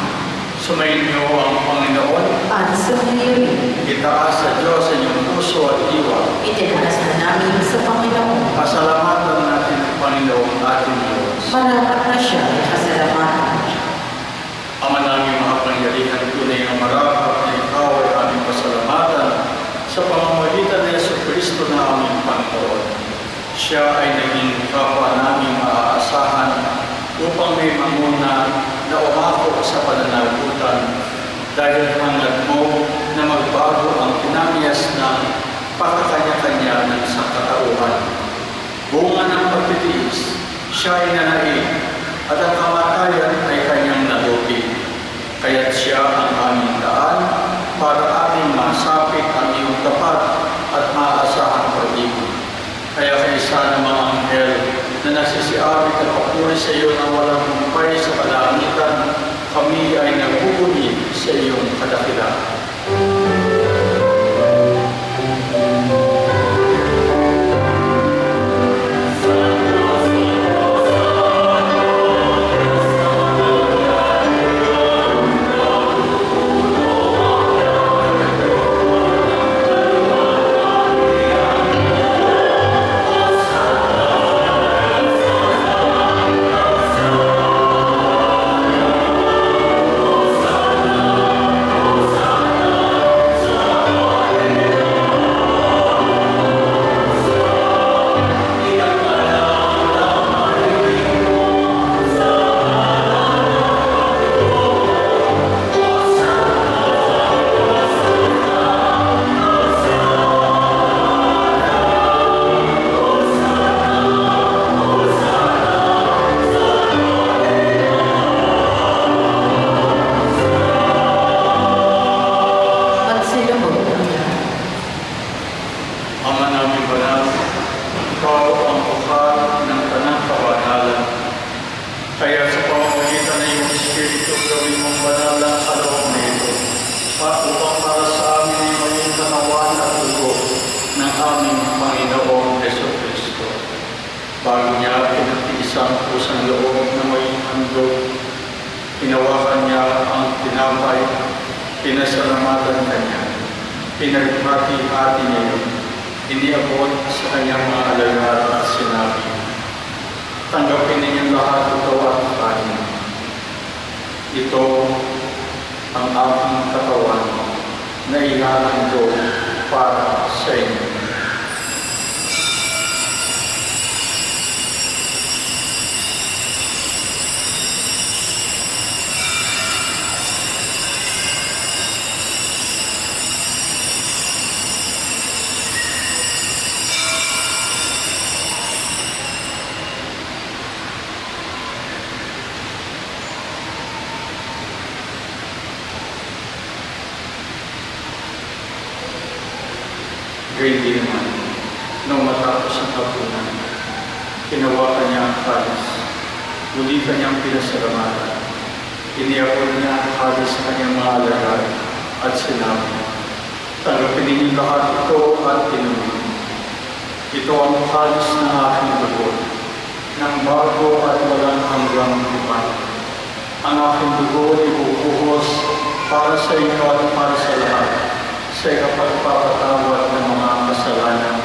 Sumayin niyo ang Panginoon, At sa ngayon, itaas sa Diyos sa inyong puso at diwa. itinaas na namin sa Panginoon. Pasalamatan natin ang Panginoon ating Diyos. Marapat na siya ay kasalamatan. Ama namin makapangyarihan, tunay na marapat na ikaw ay aming pasalamatan sa pamamagitan ng Kristo na aming Panginoon. Siya ay naging kapwa namin maaasahan upang may manguna na umako sa pananagutan dahil hangad mo na magbago ang pinamiyas ng pagkakanya-kanya ng sangkatauhan. Bunga ng pagtitiis, siya ay nanaig at ang kamatayan ay kanyang nalupi. Kaya't siya ang aming daan para aming masapi pagpapatuloy sa iyo na walang humpay sa kalangitan, kami ay nagpupuni sa iyong kadakilaan. Ama namin banal, ikaw ang bukal ng tanang kabanalan. Kaya sa pamamagitan ng iyong Espiritu, gawin mong banal ang kaloob na ito. Upang para sa amin ay maging kanawan at dugo ng aming Panginoong Jesucristo. Bago niya pinagtiis ang pusang loob na may handog, hinawakan niya ang tinapay, pinasalamatan kanya, pinaghati-hati niya yun. Iniabot sa kanyang mga alagad at sinabi, tanggapin ninyong lahat ito at kanin. Ito ang aking katawan na ihahandog para sa inyo. Gayun din naman, nung matapos ang hapunan, hinawakan niya ang kalis, muli kanyang pinasalamatan. Iniabot niya ang kalis sa kanyang mga alagad at sinabi, tanggapin ninyong lahat ito at inumin. Ito ang kalis ng aking dugo, ng bago at walang hanggang lipan. Ang aking dugo ibubuhos para sa inyo at para sa lahat, sa ikapagpapatawad ng mga kasalanan.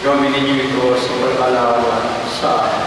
Gawin ninyo ito sa pag-alawa sa akin.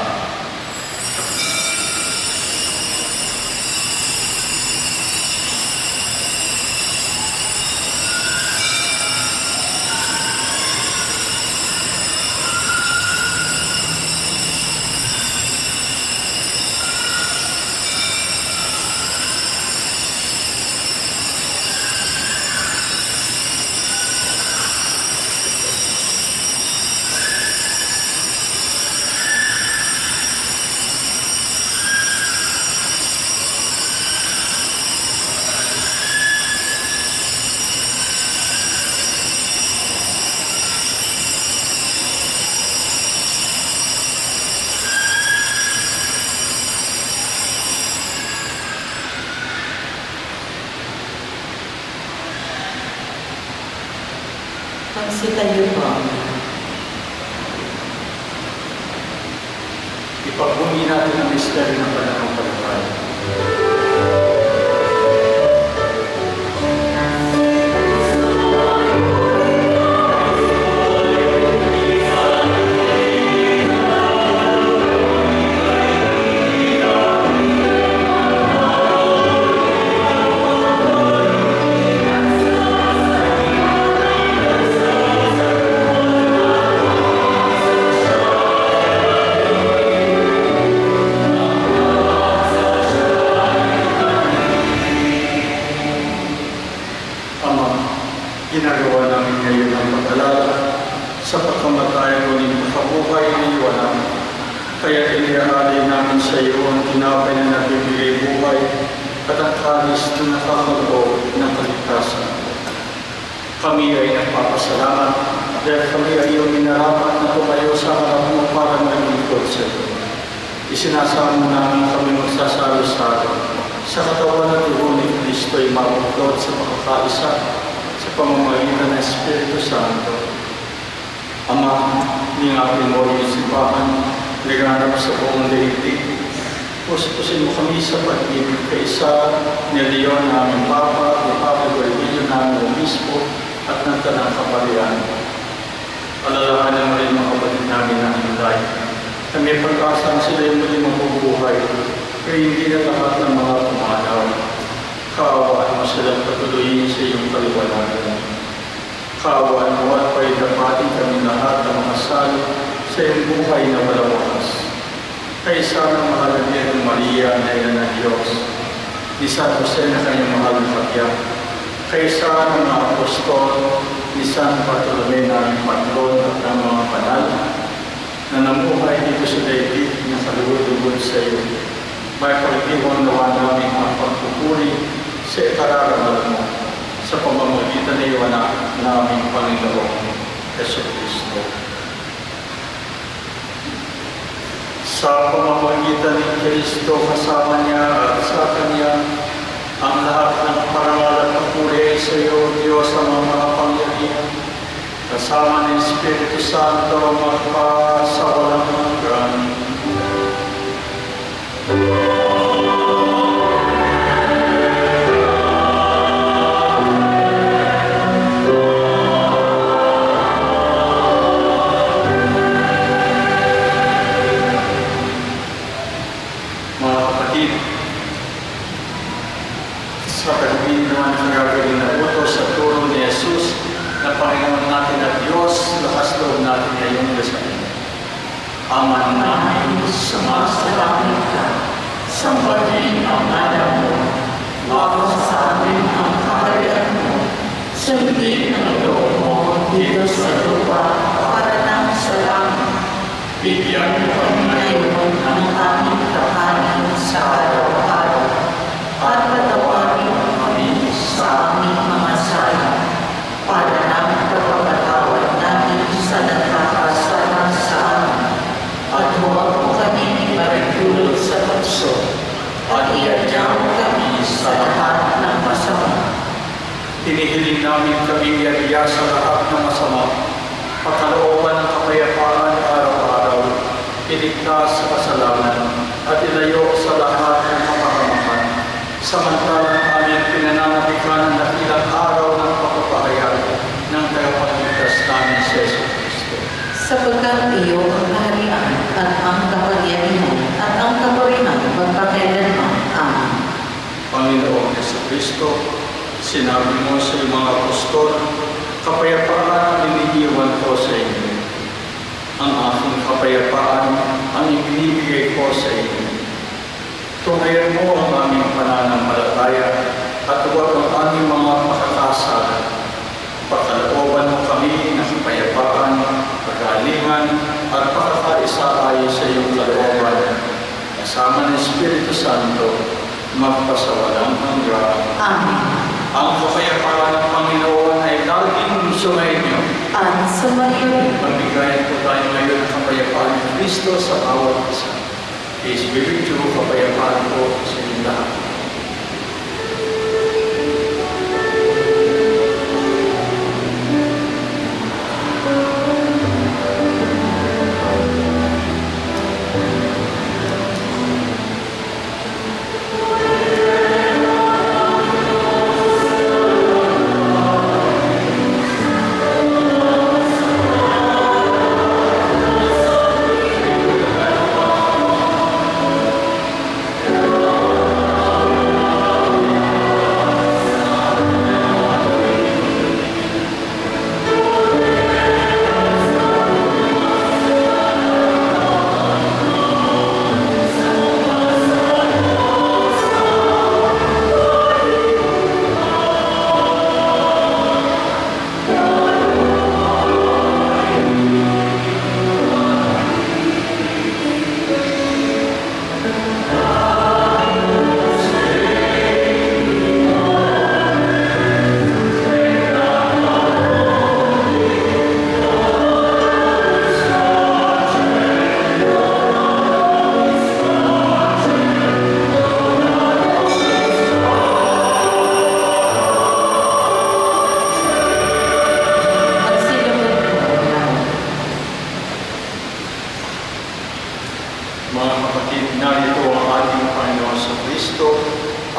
Pagsitayo po. Ipagbunyi natin ang misteryo ng pananampalataya. Ginagawa namin ngayon ang pag-alala sa pagkamatay ngunit makabuhay ni Iwanan. Kaya iniaalay namin sa iyo ang tinapay na nagbibigay buhay at ang kalis na nakakaloob ng kaligtasan. Kami ay nagpapasalamat dahil kami ay iyong minarapat na tumayo sa harap mo para maglingkod sa iyo. Isinasamo namin kami magsasalo-salo sa katawan at dugo ni Kristo ay mabuklod sa makakaisa sa pamamagitan ng Espiritu Santo. Ama, ningapin mo yung simbahan, liganap sa buong daigdig. Pusin mo kami sa pag-ibig kaisa ni Leon naming Papa, ni Papa Gorbillo naming Obispo, at ng Tanang Kaparian. Alalahanan mo rin mga kapatid namin ng Hinday. Kami pag-asang sila yung muli mabubuhay, kaya hindi na lahat ng mga pumanaw. Kaawaan mo silang patuloyin sa iyong kaliwanagan. Kaawaan mo at paidapatin kami lahat ng mga salo sa iyong buhay na walang wakas. Kaysa ng mahal na Birhen Maria na ina ng Diyos, ni San Jose na kanyang mahal na kapya, kaysa ng mga apostol, ni San Bartolome na aming patron at ng mga banal, na namuhay dito sa daigdig na kalugod-lugod sa iyo. May pagdiwang nawa namin ang pagpupuri sa ikararangal mo sa pamamagitan na iyo na naming Panginoong Jesucristo. Sa pamamagitan ni Kristo kasama niya at sa Kanya, ang lahat ng parangal at papuri sa iyo, Diyos ang mga makapangyarihan, kasama ng Espiritu Santo magpasawalang hanggan. Mga kapatid, sa pagbihin naman ng gagawin na utos sa turo ni Jesus, na Panginoon natin at Diyos, lakas loob natin ngayong gasain. Ama namin, sumasalangit ka, sambahin ang ngalan mo, bago sa amin ang kaharian mo, sundin ang loob mo dito sa lupa para nang sa langit. Bigyan mo kami ngayon ng aming kakanin sa araw-araw, at patawarin mo kami sa aming mga sala, para namin pagpapatawad namin sa nagkakasala sa amin. At huwag mo kami iparigulot sa tukso, at iadya mo kami sa lahat ng masama. Hinihiling namin kami iadya sa lahat ng masama, pagkalooban ng kapayapaan araw-araw, iligtas sa kasalanan, at ilayo sa lahat ng kapahamakan. Samantalang aming pinananabikan ng dakilang araw ng pagpapahayag ng tagapagligtas namin sa Jesucristo. Sapagkat iyo ang kaharian at ang kapangyarihan at ang kapurihan magpakailanman. Amen. Panginoong Jesucristo, sinabi mo sa iyong mga apostol, kapayapaan ang iniiwan ko sa inyo. Ang aking kapayapaan ang ibinibigay ko sa inyo. Tungayan mo ang aming pananampalataya at huwag ang aming mga makakasala. Pagkalooban mo kami ng kapayapaan, pagalingan at pagkakaisa ayon sa iyong kalooban. Kasama ng Espiritu Santo, magpasawalang hanggan. Amen. Ang kapayapaan ng Panginoon ay laging sumainyo. At sumayon. Magbigayan po tayo ngayon ng kapayapaan ni Kristo sa bawat isa. Peace be with you, kapayapaan po sa inyong lahat.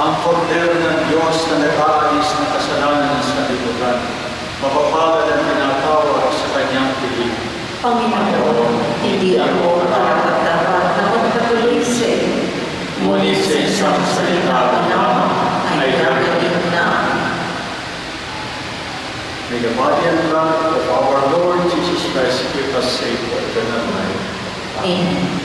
ang kordero ng Diyos na nag-aalis ng kasalanan sa lipunan, mapapalad ang tinatawag sa kanyang piling. Panginoon, hindi ako karapat-dapat na magpatuloy sa iyo. Ngunit sa isang salita lamang ay gagawin na. May the body and blood of our Lord Jesus Christ keep us safe for eternal life. Amen.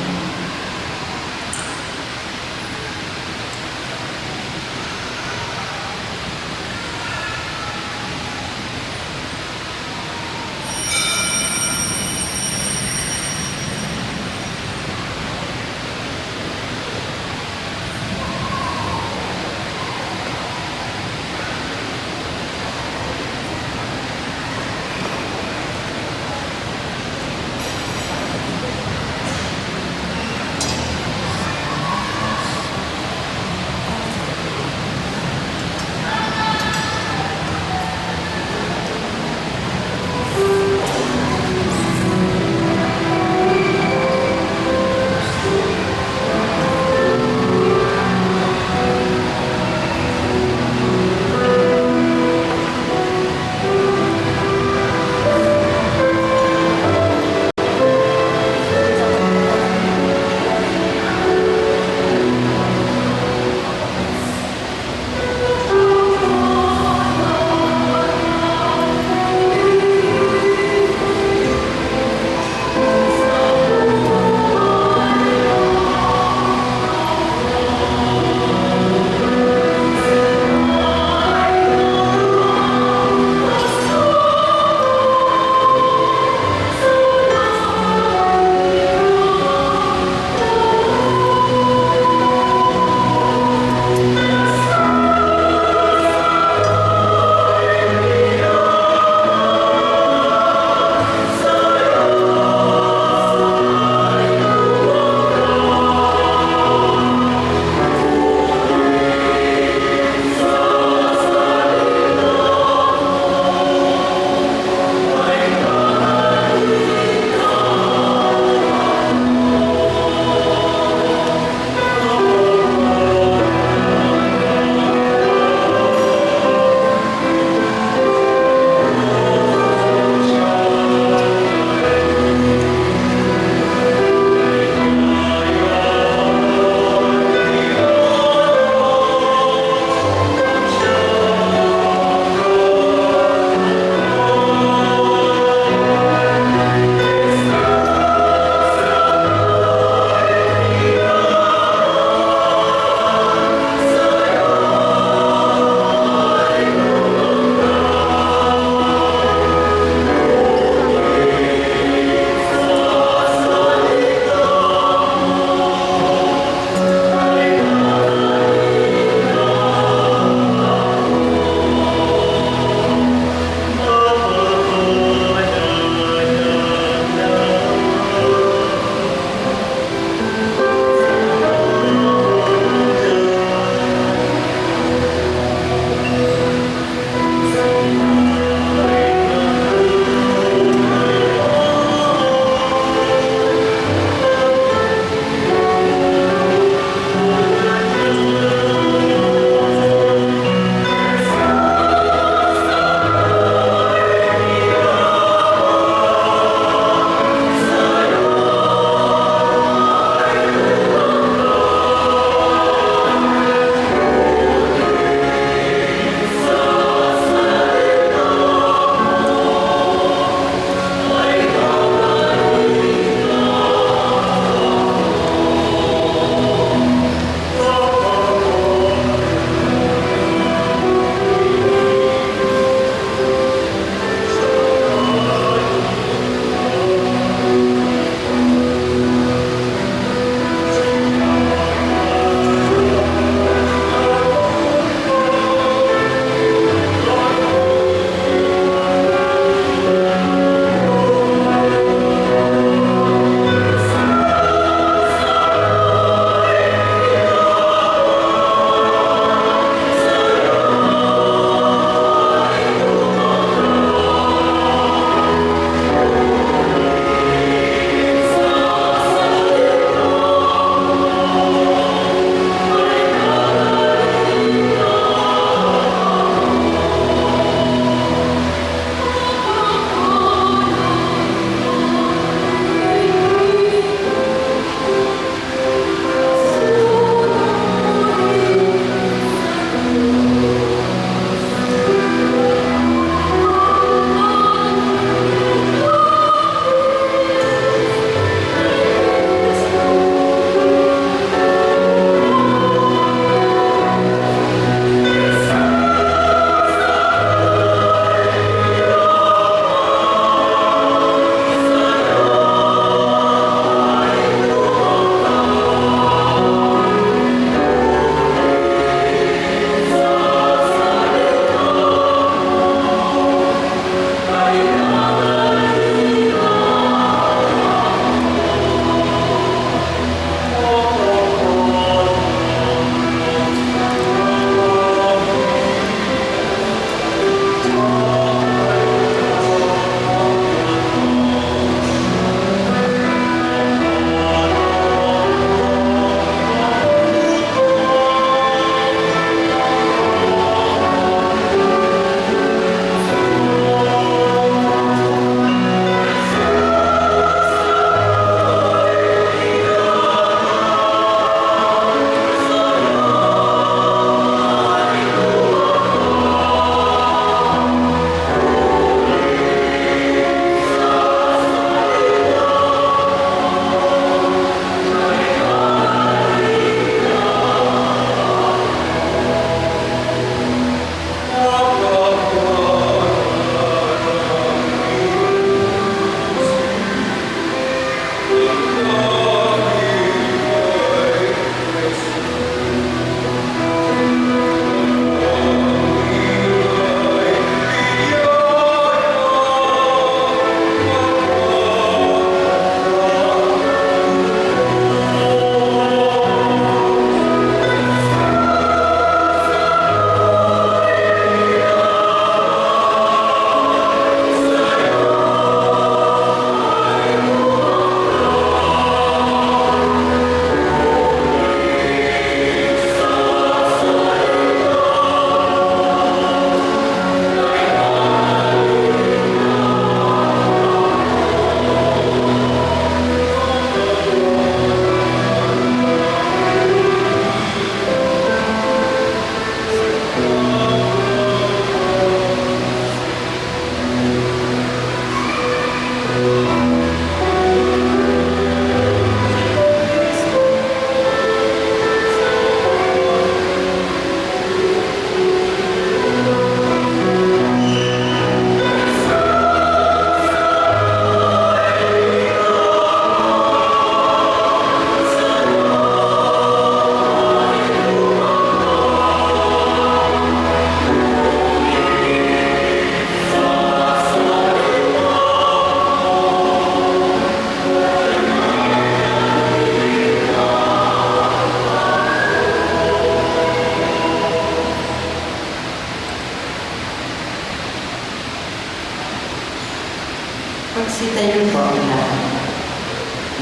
Magsitayo po ang lahat.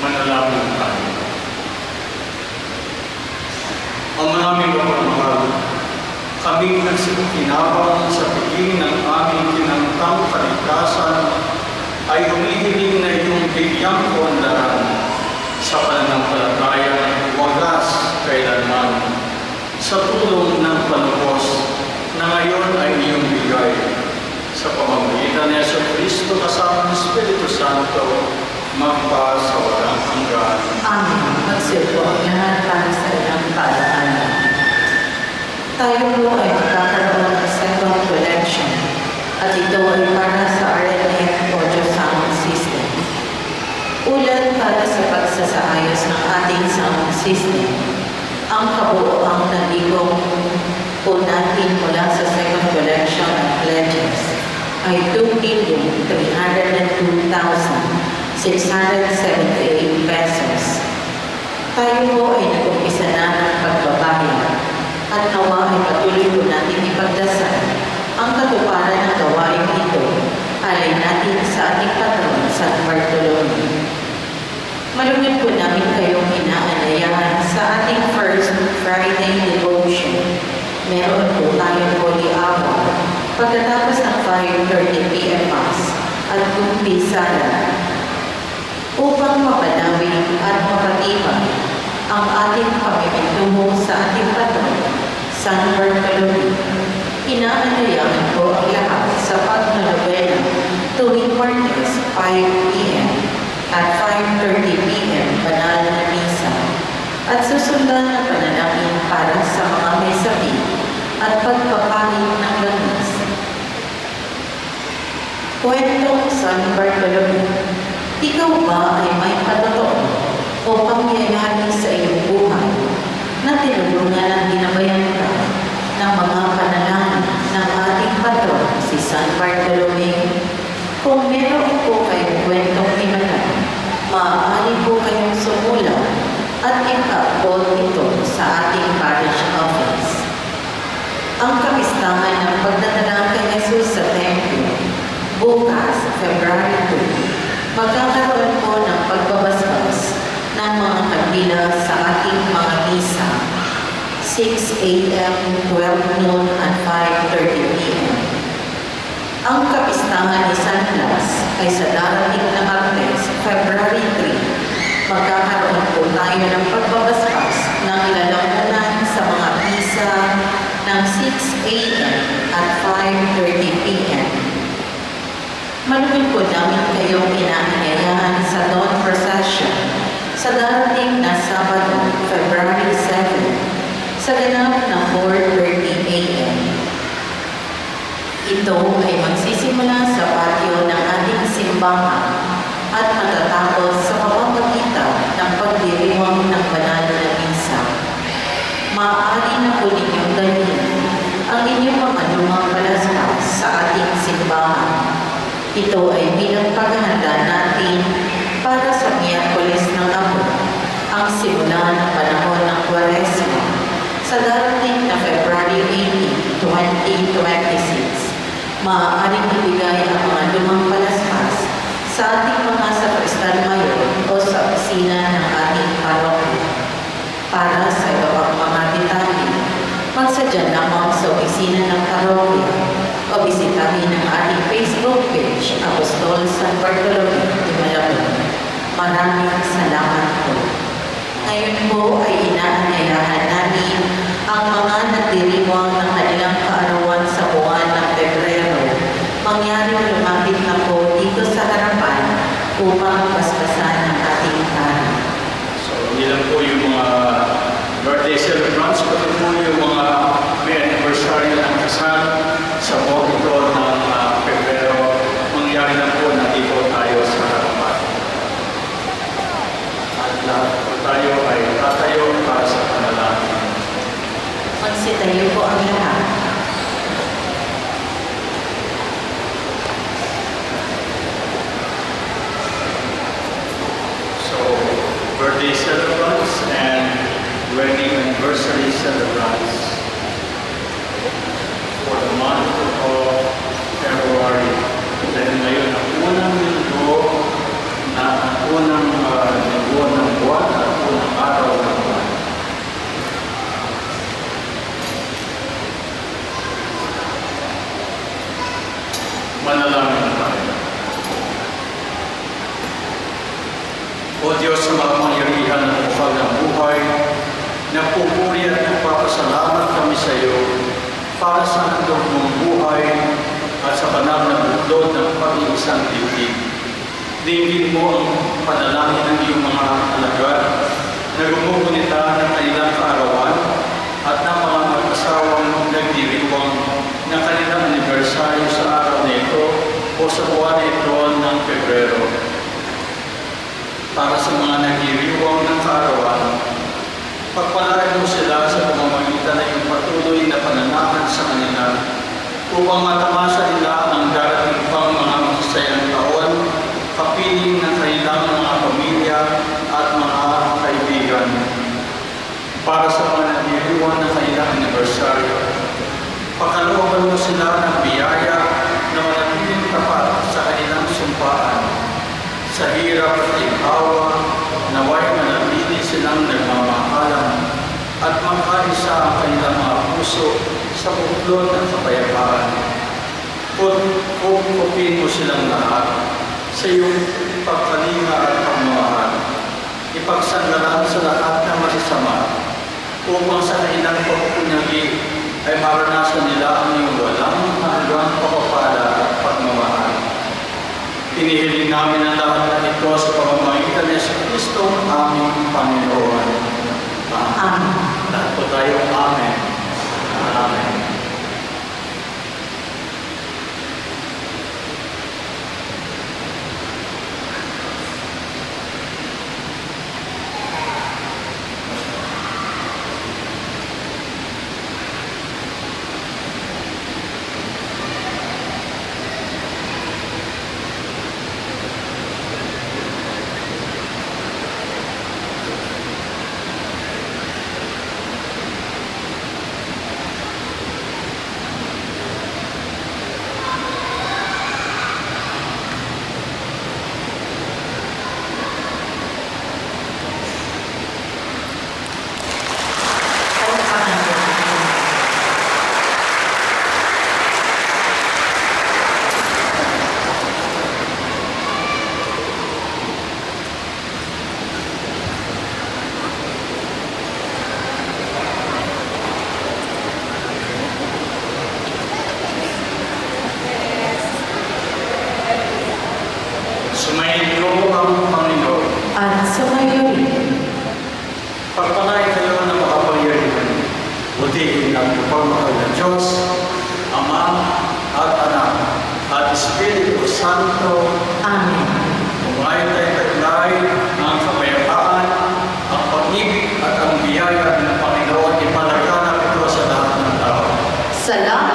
Manalangin tayo. Ang aming mapagmahal, kami nagsikinabang sa piling ng aming kinantang kaligtasan ay humihiling na iyong bigyang kaunlaran sa pananampalatayang wagas kailanman sa tulong ng panubos na ngayon ay iyong bigay sa pamamagitan ni Jesucristo kasama ng Espiritu Santo magpa sa walang hanggan. Amen. Magsipo ang lahat para sa ilang paalala. Tayo po ay magkakaroon ng second collection at ito ay para sa RNF Audio Sound System. Ulat para sa pagsasaayos ng ating sound system. Ang kabuoang naligong po natin mula sa second collection of pledges ay 2,302,678 pesos. Tayo po ay nag-umpisa na ng pagbabayad at nawa ay patuloy po natin ipagdasal ang katuparan ng gawain ito alay natin sa ating patron San Bartolome. Malugod po namin kayong inaanayahan sa ating First Friday Devotion. Meron po tayong Holy Hour pagkatapos ng 5:30 p.m. Mass at kumpisala upang mapanawi at mapatibay ang ating pamimintungo sa ating patron, San Bartolome. Inaanayahan po ang lahat sa pagnanobena tuwing Martes 5 p.m. at 5:30 p.m. banal na misa at susundan na panalangin para sa mga may sakit at pagpapahid ng langis. Kwentong San Bartolome. Ikaw ba ay may patotoo o pangyayari sa iyong buhay na tinulungan at ginabayan ka ng mga panalangin ng ating patron, si San Bartolome? Kung meron po kayong kwentong imanan, maaari po kayong sumulat at ipa-upload ito sa ating parish office. Ang kapistahan ng pagdadala kay Jesus sa templo, bukas, February 2, magkakaroon po ng pagbabasbas ng mga kandila sa ating mga misa, 6 a.m., 12 noon, at 5:30 p.m. Ang kapistahan ni San Blas ay sa darating na Martes, February 3. Magkakaroon po tayo ng pagbabasbas ng lalamunan sa mga misa ng 6 a.m. at 5:30 p.m. Malugod po namin kayong inaanyayahan sa dawn procession sa darating na Sabado, February 7, sa ganap na 4:30 a.m. Ito ay magsisimula sa patio ng ating simbahan at matatapos sa pamamagitan ng pagdiriwang ng banal na misa. Maaari na po ninyong dalhin ang inyong mga lumang palaspas sa ating simbahan. Ito ay bilang paghahanda natin para sa Miyerkules ng Apo, ang simula ng panahon ng Kwaresma sa darating na February 18, 2026. Maaaring ibigay ang mga lumang palaspas sa ating mga sakristan mayor o sa opisina ng ating parokya. Para sa iba pang mga detalye, magsadya lamang sa opisina ng parokya o bisitahin ang ating Facebook page, Apostol San Bartolome de Malabon. Maraming salamat po. Ngayon po ay inaanyayahan namin ang mga nagdiriwang ng kanilang kaarawan sa buwan ng Pebrero. Mangyaring lumapit na po dito sa harapan upang basbasan ang ating pari. So, hindi lang po yung mga birthday celebrants, pati po yung mga may anniversary ng kasal sa buong ito ng Pebrero. Mangyari na po na dito tayo sa harapan. At lahat po tayo ay tatayo para sa panalangin. Magsitayo po ang lahat. So, birthday celebrants and wedding anniversary celebrants for the month of February. Dahil ngayon ang unang linggo Manalangin tayo. O Diyos sa makapangyarihan ng bukal ng buhay, nagpupuri at nagpapasalamat kami sa iyo para sa handog mong buhay at sa banal na bundod ng pag-iisang dibdib. Dinggin mo ang panalangin ng iyong mga alagad na gumugunita ng kanilang kaarawan at ng mga mag-asawang nagdiriwang ng kanilang anibersaryo sa araw na ito o sa buwan na ito ng Pebrero. Para sa mga nagdiriwang ng kaarawan, pagpalain mo sila sa pamamagitan ng iyong patuloy na pananahan sa kanila upang matamasa nila ang darating pang mga masasayang taon, kapiling ng kanilang mga pamilya at mga kaibigan. Para sa mga nagdiriwang ng kanilang anibersaryo, pakalooban mo sila ng biyaya na manatiling tapat sa kanilang sumpaan. Sa hirap at ikawa, naway manatili silang nagmamahalan at magkaisa ang kanilang mga puso sa buklod ng kapayapaan. Kupin mo silang lahat sa iyong pagkalinga at pagmamahal. Ipagsandalan sa lahat ng masasama upang sa kanilang pagpupunyagi ay maranasan nila ang iyong walang hanggang pagpapala at pagmamahal. Inihiling namin ang lahat ng ito sa pamamagitan ni Kristo, aming Panginoon. Amen. Lahat po tayo, Amen. Amen. Sumayin niyo ang Panginoon. At sa ngayon, Pagpalain kayo ng makapangyarihan. Butihin ang pagmamahal ng Diyos, Ama at Anak at Espiritu Santo. Amen. Kumain tayo taglay ang kapayapaan, ang pag-ibig at ang biyaya ng Panginoon ipalaganap ito sa lahat ng tao. Salamat